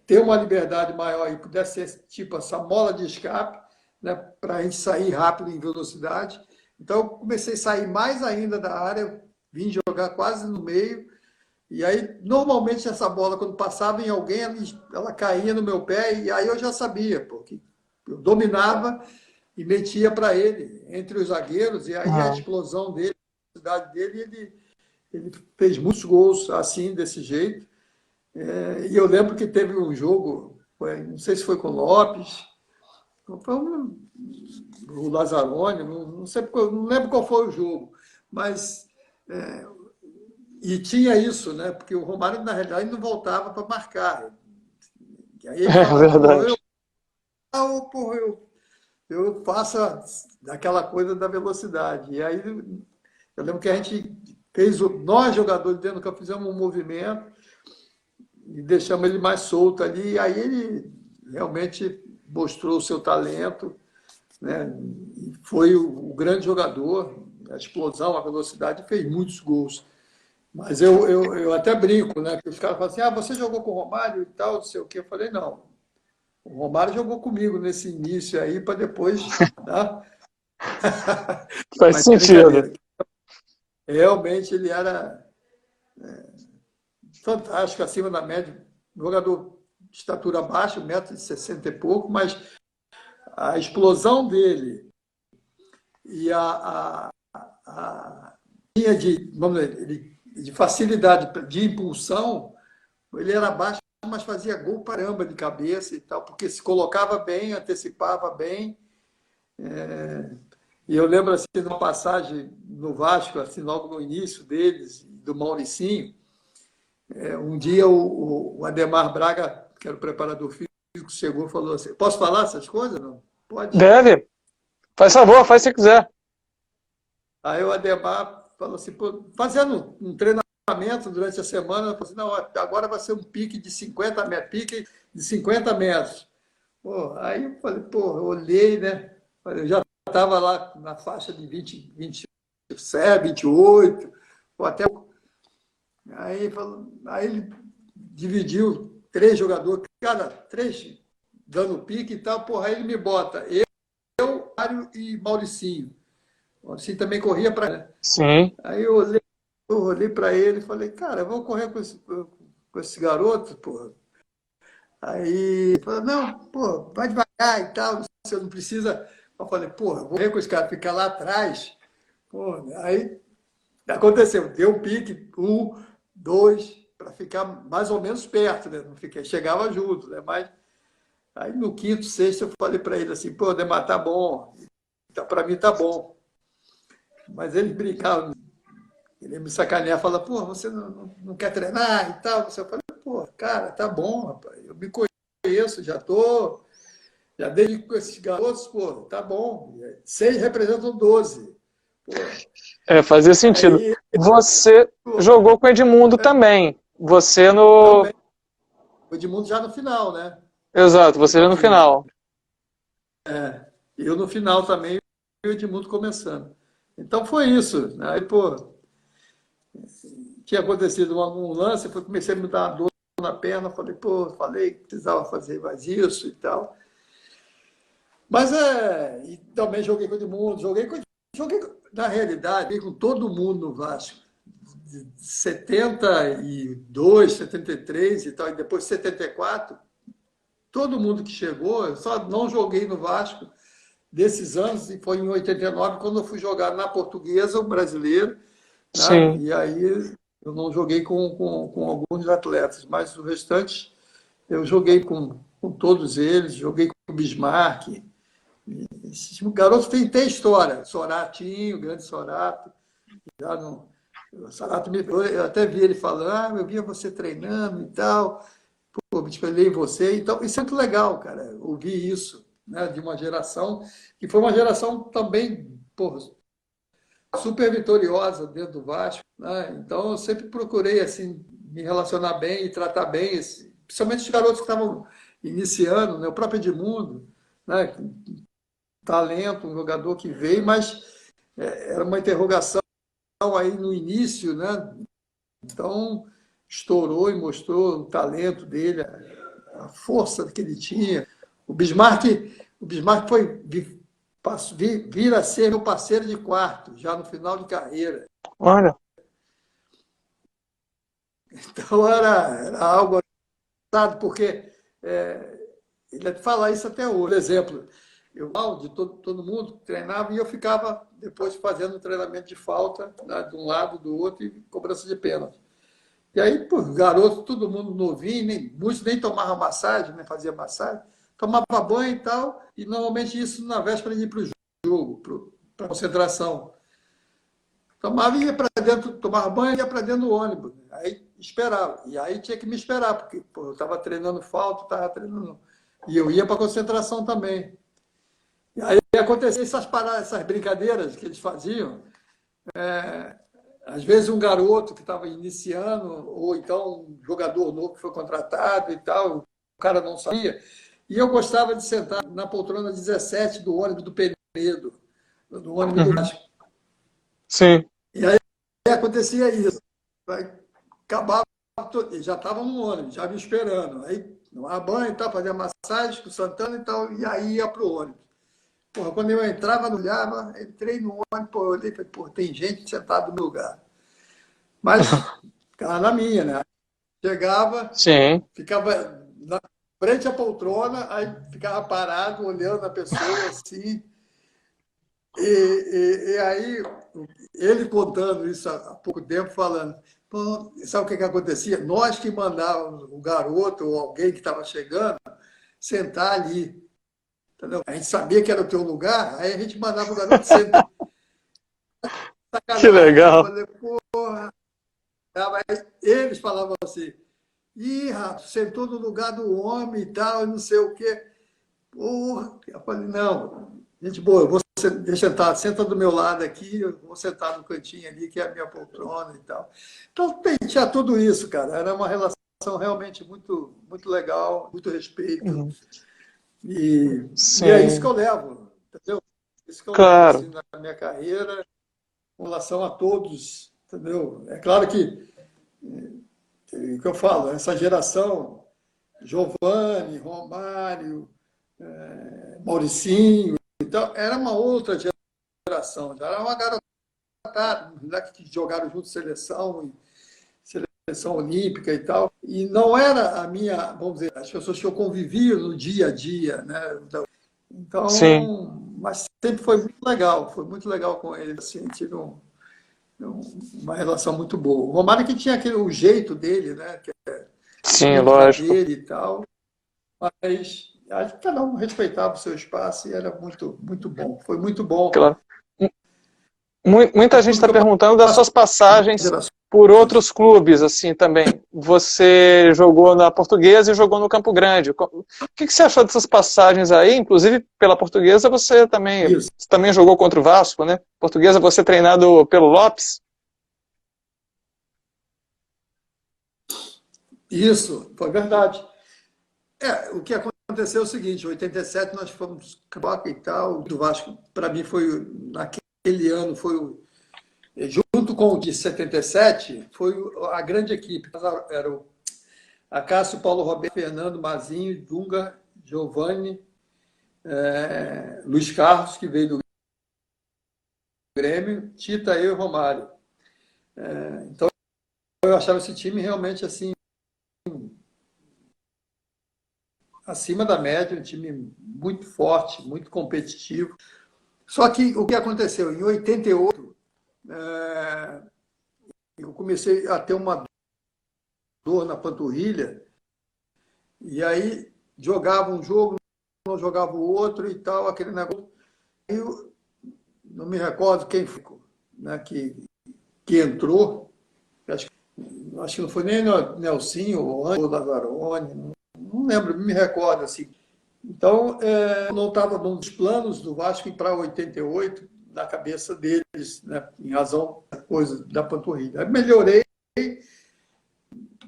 ter uma liberdade maior e pudesse ser tipo essa mola de escape, né? Para a gente sair rápido em velocidade. Então eu comecei a sair mais ainda da área, vim jogar quase no meio. E aí, normalmente, essa bola, quando passava em alguém, ela caía no meu pé, e aí eu já sabia, porque eu dominava e metia para ele, entre os zagueiros, e aí a Ah, explosão dele, a velocidade dele, ele fez muitos gols assim, desse jeito. E eu lembro que teve um jogo, não sei se foi com o Lopes, foi o Lazzaroni, não sei, não lembro qual foi o jogo, mas e tinha isso, né? Porque o Romário, na realidade, não voltava para marcar. E aí ele é falava, verdade. porra, eu faço aquela coisa da velocidade. E aí eu lembro que a gente fez, nós jogadores dentro do campo, fizemos um movimento e deixamos ele mais solto ali. E aí ele realmente mostrou o seu talento, né? Foi o grande jogador, a explosão, a velocidade, fez muitos gols. Mas eu até brinco, né? Que os caras falam assim, você jogou com o Romário e tal, não sei o quê. Eu falei, não, o Romário jogou comigo nesse início aí, para depois... Tá? Faz Mas sentido. brincadeira. Realmente ele era fantástico, acima da média. Jogador de estatura baixa, 1,60 m e pouco, mas a explosão dele e a linha de, vamos dizer, de facilidade de impulsão, ele era baixo, mas fazia gol caramba de cabeça e tal, porque se colocava bem, antecipava bem. E eu lembro assim, de uma passagem no Vasco, assim, logo no início deles, do Mauricinho, um dia o Ademar Braga, que era o preparador físico, chegou e falou assim, posso falar essas coisas? Não? Pode. Deve. Faz favor, faz se quiser. Aí o Ademar falou assim, pô, fazendo um treinamento durante a semana, falou assim, não, agora vai ser um pique de 50 metros, pique de 50 metros. Pô, aí eu falei, pô, eu olhei, né? Eu já estava lá na faixa de 20, 27, 28, ou até. Aí ele dividiu 3 jogadores, cada 3 dando pique e tal, porra, aí ele me bota, Mário e Mauricinho. O Mauricinho também corria para. Sim. Aí eu olhei para ele e falei, cara, eu vou correr com esse garoto, porra. Aí ele falou, não, pô, vai devagar e tal, você não precisa. Eu falei, porra, vou correr com esse cara, ficar lá atrás. Pô, aí aconteceu, deu um pique, 1, 2, para ficar mais ou menos perto, né? Não fiquei, chegava junto, né? Mas aí no quinto, sexto, eu falei para ele assim, pô, Demar, tá bom, então, para mim tá bom. Mas ele brincava, ele me sacanear, fala, pô, você não quer treinar e tal? Eu falei, pô, cara, tá bom, rapaz, eu me conheço, já dei com esses garotos, pô, tá bom, 6 representam 12. Pô. Fazia sentido. Aí, Você jogou com o Edmundo também. Você no... Também. O Edmundo já no final, né? Exato, você já no final. Eu no final também, e o Edmundo começando. Então foi isso. Aí, pô, tinha acontecido um lance, eu comecei a me dar uma dor na perna, falei que precisava fazer mais isso e tal. Mas e também joguei com o Edmundo, joguei na realidade, joguei com todo mundo no Vasco. De 72, 73 e tal, e depois 74, todo mundo que chegou, eu só não joguei no Vasco desses anos, e foi em 89, quando eu fui jogar na Portuguesa, o brasileiro, né? E aí eu não joguei com alguns atletas, mas o restante eu joguei com todos eles, joguei com o Bismarck. Esse garoto tem história, Soratinho, grande Sorato, já não. O Sorato eu até vi ele falando, eu via você treinando e tal, pô, me espelhei em você. Então, isso é muito legal, cara, ouvir isso, né, de uma geração que foi uma geração também, pô, super vitoriosa dentro do Vasco, né? Então, eu sempre procurei assim me relacionar bem e tratar bem, principalmente os garotos que estavam iniciando, né, o próprio Edmundo, né, talento, um jogador que veio, mas era uma interrogação aí no início, né? Então, estourou e mostrou o talento dele, a força que ele tinha. O Bismarck vir a ser meu parceiro de quarto, já no final de carreira. Olha. Então, era algo engraçado, porque ele fala isso até hoje. Por exemplo, eu, de todo mundo, treinava e eu ficava depois fazendo um treinamento de falta, né, de um lado, do outro, e cobrança de pênalti. E aí, pô, garoto, todo mundo novinho, muitos nem tomavam massagem, nem fazia massagem, tomava banho e tal, e normalmente isso na véspera de ir para o jogo, para a concentração. Tomava e ia para dentro, tomava banho e ia para dentro do ônibus. Aí esperava. E aí tinha que me esperar, porque pô, eu estava treinando falta, estava treinando. E eu ia para a concentração também. E aí acontecia essas brincadeiras que eles faziam. Às vezes um garoto que estava iniciando, ou então um jogador novo que foi contratado e tal, o cara não sabia. E eu gostava de sentar na poltrona 17 do ônibus do Penedo, do ônibus do Vasco. Sim. E aí acontecia isso. Aí, acabava, já estava no ônibus, já me esperando. Aí, tomava banho e tal, fazia massagem com o Santana e tal, e aí ia para o ônibus. Porra, quando eu entrava, não olhava, entrei no ônibus, pô, eu olhei e falei, pô, tem gente sentada no meu lugar. Mas ficava na minha, né? Chegava, Sim. ficava na frente à poltrona, aí ficava parado, olhando a pessoa assim. E aí, ele contando isso há pouco tempo, falando, pô, sabe o que acontecia? Nós que mandávamos o garoto ou alguém que estava chegando sentar ali. Entendeu? A gente sabia que era o teu lugar, aí a gente mandava o garoto sentar. Que Sacanagem. Eu legal. falei, porra. Mas eles falavam assim, ih, Rato, sentou no lugar do homem e tal, e não sei o quê. Porra. Eu falei, não, gente boa, eu vou deixa sentar, senta do meu lado aqui, eu vou sentar no cantinho ali, que é a minha poltrona e tal. Então, tinha tudo isso, cara. Era uma relação realmente muito, muito legal, muito respeito. Uhum. E é isso que Sim, eu levo, entendeu? Isso que eu levo claro. assim, na minha carreira, com relação a todos, entendeu? É claro que, o que eu falo, essa geração, Giovanni, Romário, Mauricinho, então, era uma outra geração, já era uma garotada, que jogaram junto seleção, seleção olímpica e tal, e não era a minha, vamos dizer, as pessoas que eu convivia no dia a dia, né? Sim, Então, mas sempre foi muito legal com ele, assim, tive uma relação muito boa. O Romário que tinha o jeito dele, né? Que é sim, muito da lógico. dele e tal, mas acho que cada um respeitava o seu espaço e era muito, muito bom. Foi muito bom. Claro. Muita gente Tudo está que eu perguntando das passei suas passagens gerações. por outros clubes, assim, também. Você jogou na Portuguesa e jogou no Campo Grande. O que você achou dessas passagens aí? Inclusive, pela Portuguesa, Isso, você também jogou contra o Vasco, né? Portuguesa, você treinado pelo Lopes? isso, foi verdade. O que aconteceu é o seguinte, em 87 nós fomos campeão e tal, do Vasco, para mim foi, naquele ano, junto com o de 77, foi a grande equipe. Era o Acácio, Paulo Roberto, Fernando, Mazinho, Dunga, Giovanni, Luiz Carlos, que veio do Grêmio, Tita, eu e Romário. Então eu achava esse time realmente assim, acima da média, um time muito forte, muito competitivo. Só que o que aconteceu? Em 88, eu comecei a ter uma dor na panturrilha, e aí jogava um jogo, não jogava o outro e tal, aquele negócio. Eu não me recordo quem ficou, né, que entrou, acho que não foi nem Nelsinho ou Lazzaroni, não lembro, não me recordo assim. Então, não estava nos planos do Vasco ir para 88, na cabeça deles, né, em razão da coisa da panturrilha. Aí melhorei,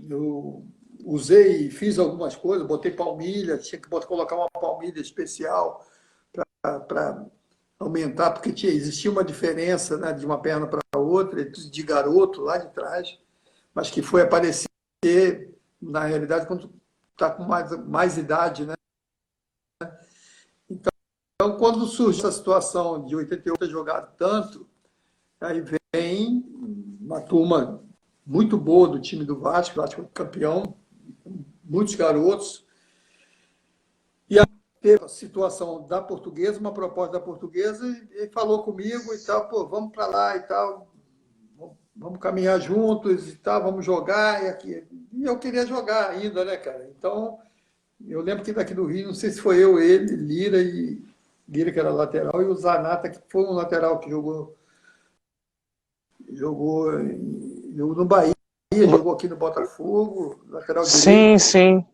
eu usei, fiz algumas coisas, botei palmilha, tinha que colocar uma palmilha especial para aumentar, porque existia uma diferença, né, de uma perna para a outra, de garoto lá de trás, mas que foi aparecer, na realidade, quando está com mais idade, né? Então, quando surge essa situação de 88 ter jogado tanto, aí vem uma turma muito boa do time do Vasco, campeão, muitos garotos, e aí teve a situação da Portuguesa, uma proposta da Portuguesa, e falou comigo e tal, pô, vamos para lá e tal, vamos caminhar juntos e tal, vamos jogar, e eu queria jogar ainda, né, cara? Então, eu lembro que daqui do Rio, não sei se foi eu, ele, Lira, que era lateral, e o Zanata, que foi um lateral que jogou no Bahia, jogou aqui no Botafogo, lateral Sim, direito, sim.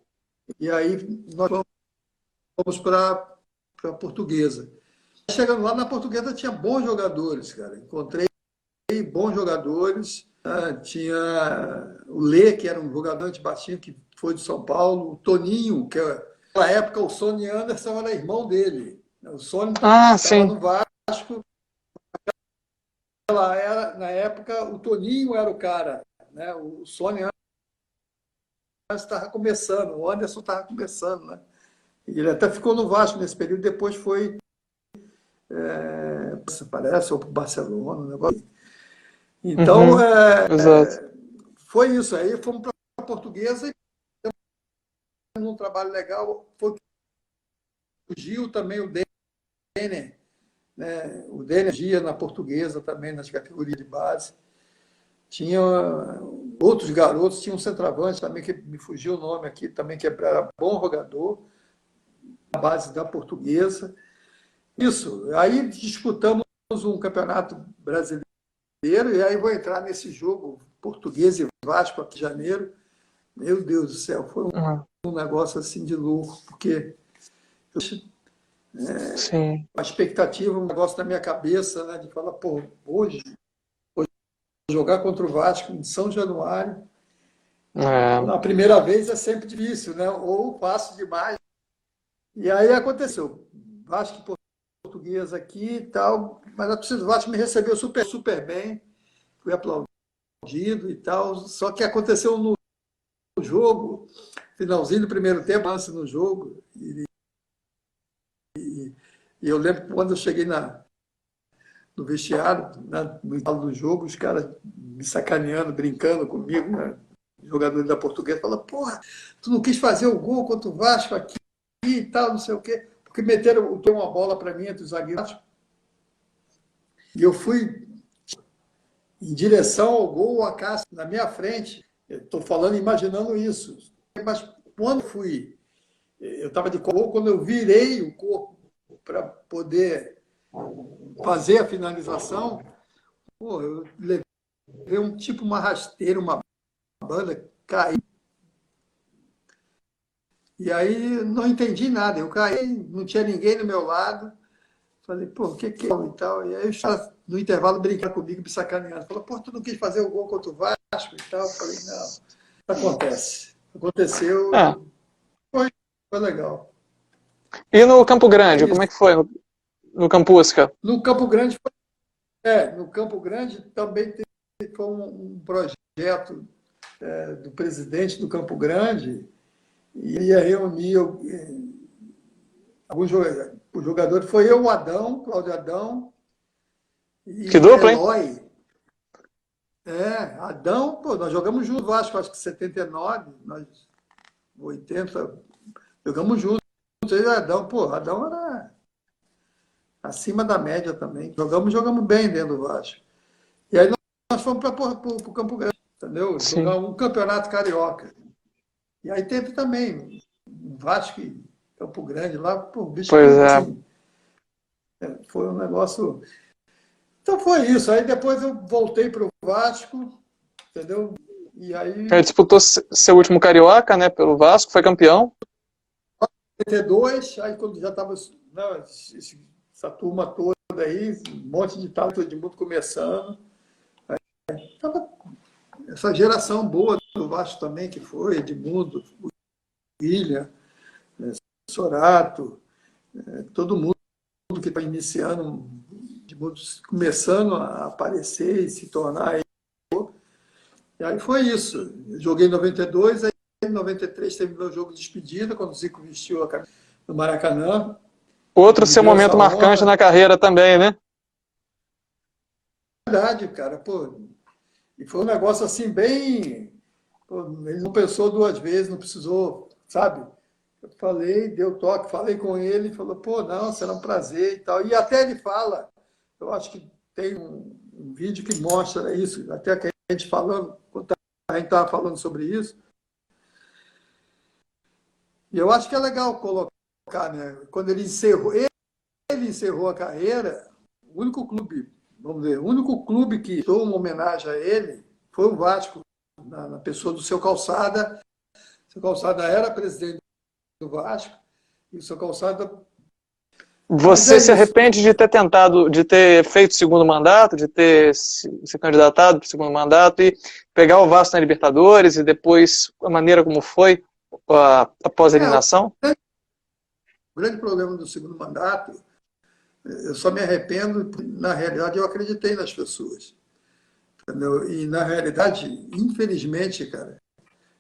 e aí nós fomos para a Portuguesa. Chegando lá na Portuguesa tinha bons jogadores, cara. Encontrei bons jogadores. Tinha o Lê, que era um jogador de baixinho, que foi de São Paulo, o Toninho, que época, o Sony Anderson era irmão dele. O Sony Ah, estava sim. no Vasco. Na época, o Toninho era o cara. Né? O Sony Anderson estava começando, o Anderson estava começando. Né? E ele até ficou no Vasco nesse período, depois foi, parece, ou para o Barcelona, um negócio. Então, Uhum. Exato. foi isso. Aí fomos para a Portuguesa e fizemos um trabalho legal. Foi o Gil também, o Denner. Né? O Denner Gia na Portuguesa também, nas categorias de base. Tinha outros garotos, tinha um centroavante também, que me fugiu o nome aqui, também que era bom jogador, na base da Portuguesa. Isso. Aí disputamos um campeonato brasileiro, e aí vou entrar nesse jogo, Português e Vasco, aqui em janeiro. Meu Deus do céu, foi um negócio assim de louco, porque Sim. a expectativa, um negócio na minha cabeça, né, de falar, pô, hoje jogar contra o Vasco em São Januário, na primeira vez é sempre difícil, né? Ou fácil demais. E aí aconteceu. Vasco e Português aqui e tal, mas a torcida do Vasco me recebeu super, super bem, fui aplaudido e tal, só que aconteceu no jogo, finalzinho do primeiro tempo, lance no jogo, e eu lembro quando eu cheguei no vestiário, no intervalo do jogo, os caras me sacaneando, brincando comigo, né? Jogadores da Portuguesa, falaram, porra, tu não quis fazer o gol contra o Vasco aqui e tal, não sei o quê, porque meteram uma bola para mim entre os zagueiros. E eu fui em direção ao gol, a Cássio na minha frente. Estou falando, imaginando isso. Mas quando fui, eu estava de gol, quando eu virei o corpo para poder fazer a finalização, pô, eu levei uma rasteira, uma banda, caí. E aí não entendi nada. Eu caí, não tinha ninguém do meu lado. Falei, pô, o que é e tal? E aí os caras, no intervalo, brincaram comigo, me sacaneando. Falou, pô, tu não quis fazer o gol contra o Vasco e tal? Falei, não, acontece. Aconteceu Ah. e foi legal. E no Campo Grande, como é que foi? No Campusca? No Campo Grande, no Campo Grande também foi um projeto do presidente do Campo Grande, e ia reunir alguns jogadores. O jogador foi eu, o Adão, Cláudio Adão, e Que dupla, hein? Eloy. Adão, pô, nós jogamos juntos, Vasco, acho que 79, nós 80, jogamos juntos. E Adão, pô, Adão era acima da média também. Jogamos bem dentro do Vasco. E aí nós fomos para o Campo Grande, entendeu? Sim. Jogar um campeonato carioca. E aí teve também Vasco e Campo Grande lá, pô, bicho, pois é. Assim, foi um negócio. Então foi isso. Aí depois eu voltei para o Vasco, entendeu? E aí. Ele disputou seu último Carioca, né, pelo Vasco, foi campeão. 82, aí quando já estava essa turma toda aí, um monte de tal, todo mundo começando. Aí tava essa geração boa do Vasco também, que foi Edmundo, William, Sorato, todo mundo que está iniciando, começando a aparecer e se tornar. E aí foi isso. Eu joguei em 92, aí em 93 terminou o jogo de despedida, quando o Zico vestiu a camisa do Maracanã. Outro seu momento marcante na carreira também, né? Verdade, cara. Pô, e foi um negócio assim, bem. Pô, ele não pensou duas vezes, não precisou, sabe? Eu falei, deu toque, falei com ele, falou, pô, não, será um prazer e tal. E até ele fala, eu acho que tem um vídeo que mostra isso, até que a gente falando, quando a gente estava falando sobre isso. E eu acho que é legal colocar, né? Quando ele encerrou a carreira, o único clube, vamos ver, o único clube que deu uma homenagem a ele foi o Vasco, na pessoa do seu Calçada. O seu Calçada era presidente do Vasco, e o seu Calçada. Você se arrepende de ter tentado, de ter feito o segundo mandato, de ter se candidatado para o segundo mandato e pegar o Vasco na Libertadores e depois a maneira como foi após a eliminação? grande problema do segundo mandato, eu só me arrependo, na realidade, eu acreditei nas pessoas. Entendeu? E, na realidade, infelizmente, cara,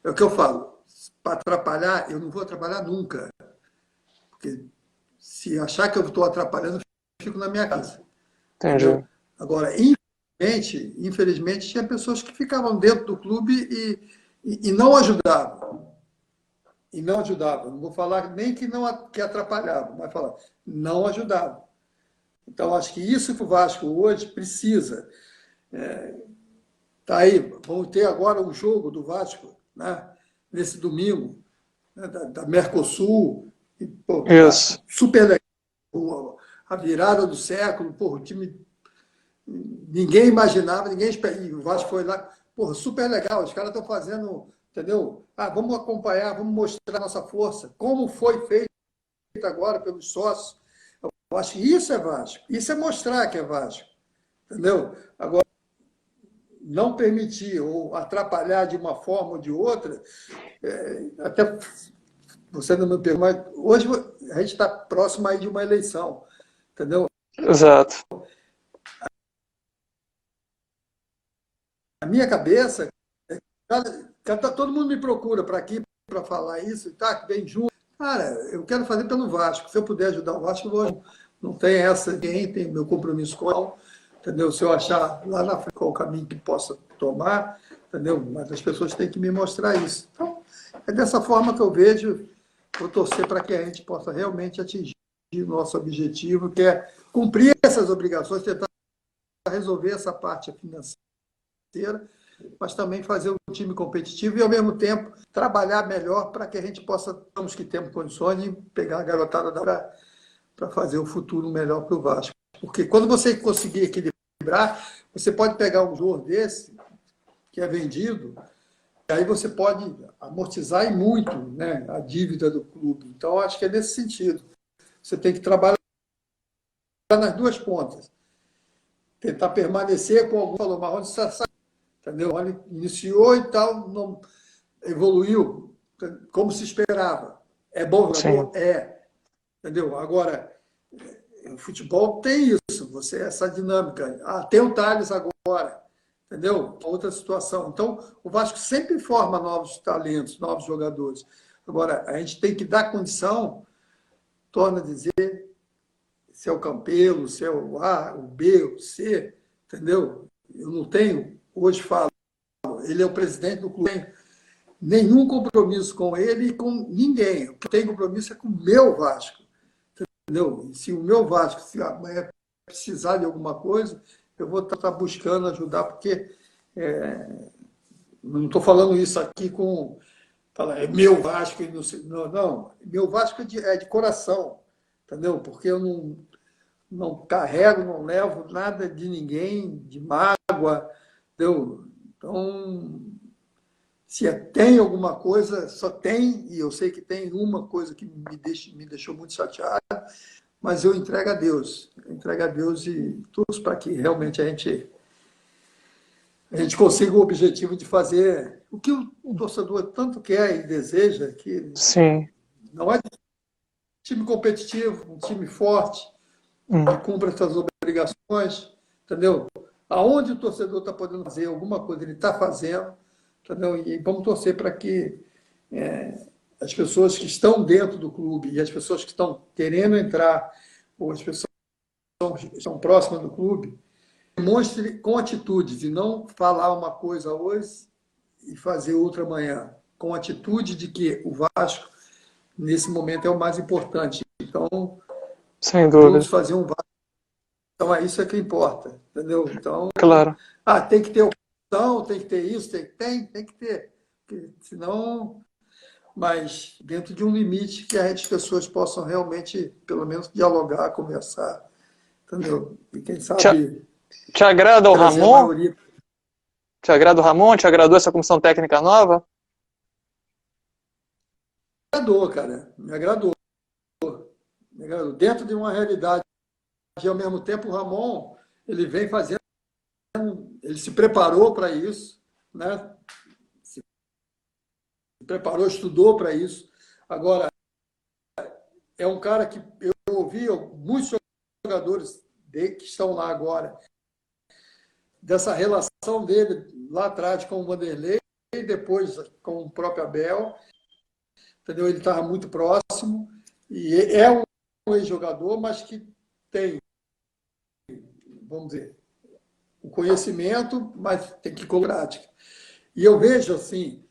é o que eu falo, para atrapalhar, eu não vou atrapalhar nunca. Porque se achar que eu estou atrapalhando, eu fico na minha casa. Entendi. Entendeu? Agora, infelizmente, tinha pessoas que ficavam dentro do clube e não ajudavam. E não ajudavam. Não vou falar nem que atrapalhavam, mas falar, não ajudavam. Então, acho que isso que o Vasco hoje precisa. Tá aí, vamos ter agora um jogo do Vasco, né, nesse domingo, né, da Mercosul. E, pô, Isso. tá super legal. A virada do século, pô, o time. Ninguém imaginava, ninguém esperava. E o Vasco foi lá, porra, super legal. Os caras estão fazendo, entendeu? Vamos acompanhar, vamos mostrar a nossa força. Como foi feito agora pelos sócios. Eu acho que isso é Vasco. Isso é mostrar que é Vasco. Entendeu? Agora, não permitir ou atrapalhar de uma forma ou de outra, até você não me pergunta, mas hoje a gente está próximo aí de uma eleição. Entendeu? Exato. A minha cabeça, todo mundo me procura para aqui para falar isso, tá? Vem junto. Cara, eu quero fazer pelo Vasco. Se eu puder ajudar o Vasco, eu vou. Não tem essa, ninguém tem meu compromisso com ele, entendeu? Se eu achar lá na frente qual o caminho que possa tomar, entendeu? Mas as pessoas têm que me mostrar isso. Então, é dessa forma que eu vejo, vou torcer para que a gente possa realmente atingir o nosso objetivo, que é cumprir essas obrigações, tentar resolver essa parte financeira, mas também fazer um time competitivo e, ao mesmo tempo, trabalhar melhor para que a gente possa, temos que ter condições de pegar a garotada para fazer o futuro melhor para o Vasco. Porque quando você conseguir equilibrar, você pode pegar um jogador desse, que é vendido, e aí você pode amortizar e muito, né, a dívida do clube. Então, acho que é nesse sentido. Você tem que trabalhar nas duas pontas. Tentar permanecer com algum falou, Marrone Sassá, entendeu? Ele iniciou e tal, não evoluiu como se esperava. É bom jogador? É. Entendeu? Agora, o futebol tem isso, essa dinâmica. Tem o Thales agora, entendeu? Outra situação. Então, o Vasco sempre forma novos talentos, novos jogadores. Agora, a gente tem que dar condição, torna a dizer, se é o Campelo, se é o A, o B, o C, entendeu? Eu não tenho, hoje falo, ele é o presidente do clube, não tenho nenhum compromisso com ele e com ninguém. O que tem compromisso é com o meu Vasco, entendeu? Se o meu Vasco, se amanhã precisar de alguma coisa, eu vou estar buscando ajudar, porque não estou falando isso aqui com... é meu Vasco, não, meu Vasco é de coração, entendeu? Porque eu não carrego, não levo nada de ninguém, de mágoa, entendeu? Então, se tem alguma coisa, só tem, e eu sei que tem uma coisa que me deixou muito chateado, mas eu entrego a Deus e torço para que realmente a gente consiga o objetivo de fazer o que o torcedor tanto quer e deseja, que Sim. não é um time competitivo, um time forte, que cumpra suas obrigações, entendeu? Aonde o torcedor está podendo fazer alguma coisa, ele está fazendo, entendeu? E vamos torcer para que as pessoas que estão dentro do clube e as pessoas que estão querendo entrar, ou as pessoas que estão próximas do clube, demonstre com atitudes e não falar uma coisa hoje e fazer outra amanhã. Com atitude de que o Vasco, nesse momento, é o mais importante. Então, sem dúvida, vamos fazer um Vasco. Então, isso é que importa, entendeu? Então, claro. Tem que ter opção, tem que ter isso, tem que ter. Porque, senão, mas dentro de um limite que as pessoas possam realmente, pelo menos, dialogar, conversar, entendeu? E quem sabe... Te agrada o Ramon? Te agrada o Ramon? Te agradou essa comissão técnica nova? Me agradou, cara. Me agradou. Dentro de uma realidade, e ao mesmo tempo o Ramon, ele vem fazendo, ele se preparou para isso, né? Se preparou, estudou para isso. Agora, é um cara que eu ouvi muitos jogadores que estão lá agora, dessa relação dele lá atrás com o Vanderlei e depois com o próprio Abel. Entendeu? Ele estava muito próximo e é um ex-jogador, mas que tem, vamos dizer, o conhecimento, mas tem que ir com prática. E eu vejo assim,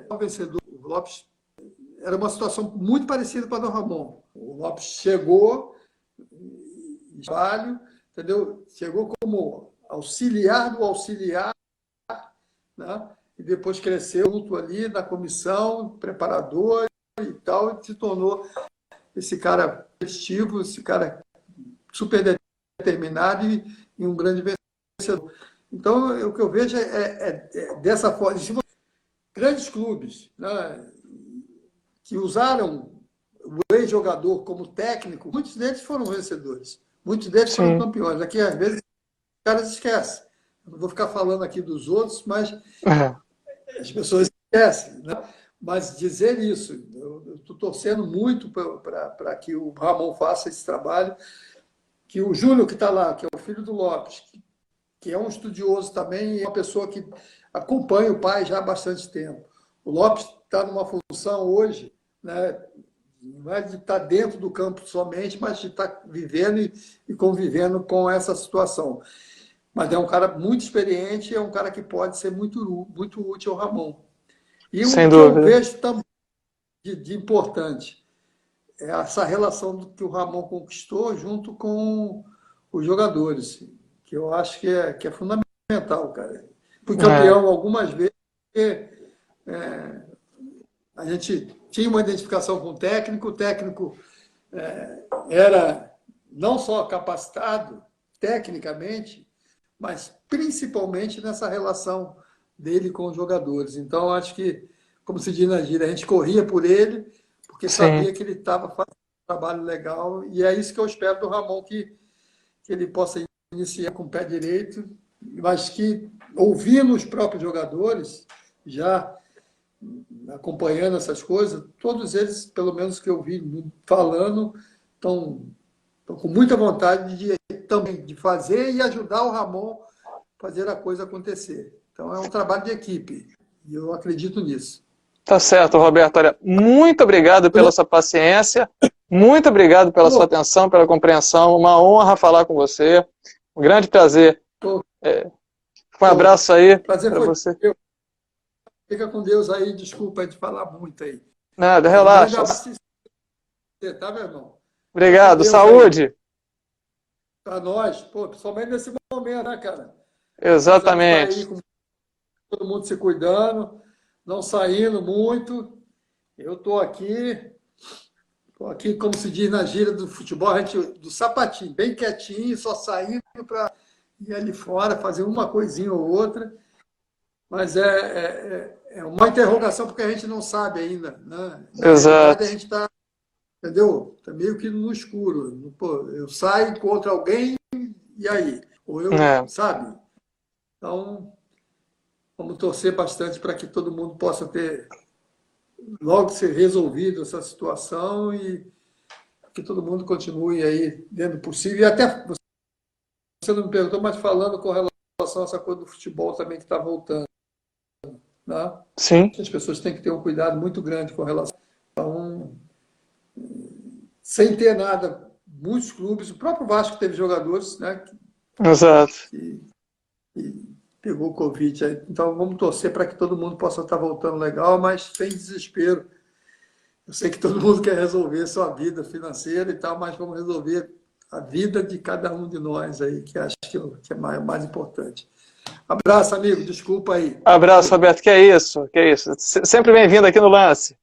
o vencedor, o Lopes, era uma situação muito parecida com a do Ramon. O Lopes chegou, trabalho, entendeu? Chegou como auxiliar do auxiliar, né? E depois cresceu junto ali na comissão, preparador e tal, e se tornou esse cara competitivo, esse cara super determinado e um grande vencedor. Então, o que eu vejo é dessa forma. Grandes clubes, né, que usaram o ex-jogador como técnico, muitos deles foram vencedores, muitos deles foram campeões. Aqui, às vezes, os caras esquecem. Eu não vou ficar falando aqui dos outros, mas as pessoas esquecem, né? Mas dizer isso, eu estou torcendo muito para que o Ramon faça esse trabalho, que o Júnior que está lá, que é o filho do Lopes, que é um estudioso também e é uma pessoa que acompanha o pai já há bastante tempo. O Lopes está numa função hoje, né, não é de estar dentro do campo somente, mas de estar vivendo e convivendo com essa situação. Mas é um cara muito experiente, é um cara que pode ser muito, muito útil ao Ramon. E o que eu vejo também de importante é essa relação que o Ramon conquistou junto com os jogadores, que eu acho que é fundamental, cara. Fui campeão algumas vezes, porque a gente tinha uma identificação com o técnico era não só capacitado tecnicamente, mas principalmente nessa relação dele com os jogadores. Então, acho que, como se diz na gíria, a gente corria por ele, porque sabia que ele estava fazendo um trabalho legal, e é isso que eu espero do Ramon, que ele possa iniciar com o pé direito, mas que, ouvindo os próprios jogadores, já acompanhando essas coisas, todos eles, pelo menos que eu vi falando, estão com muita vontade também de fazer e ajudar o Ramon a fazer a coisa acontecer. Então, é um trabalho de equipe, e eu acredito nisso. Tá certo, Roberto. Olha, muito obrigado pela sua paciência, muito obrigado pela sua atenção, pela compreensão. Uma honra falar com você. Um grande prazer. Um abraço aí para você. Fica com Deus aí, desculpa de falar muito aí. Nada, relaxa. Tá, meu irmão? Obrigado, saúde. Para nós, principalmente nesse momento, né, cara? Exatamente. Tá aí com todo mundo se cuidando, não saindo muito. Eu estou aqui, como se diz na gíria do futebol, a gente, do sapatinho, bem quietinho, só saindo para ir ali fora, fazer uma coisinha ou outra. Mas é uma interrogação, porque a gente não sabe ainda, né? Exato. A gente está, entendeu? Está meio que no escuro. Pô, eu saio, encontro alguém, e aí? Ou eu, sabe? Então, vamos torcer bastante para que todo mundo possa ter logo ser resolvido essa situação e que todo mundo continue aí dentro do possível. E até, você não me perguntou, mas falando com relação a essa coisa do futebol também que está voltando. Né? Sim. As pessoas têm que ter um cuidado muito grande com relação. Então, sem ter nada, muitos clubes, o próprio Vasco teve jogadores, né? Exato. Que pegou o Covid. Então, vamos torcer para que todo mundo possa estar voltando legal, mas sem desespero. Eu sei que todo mundo quer resolver sua vida financeira e tal, mas vamos resolver a vida de cada um de nós aí, que acho que é mais importante. Abraço, amigo. Desculpa aí. Abraço, Roberto. Que é isso. Sempre bem-vindo aqui no Lance.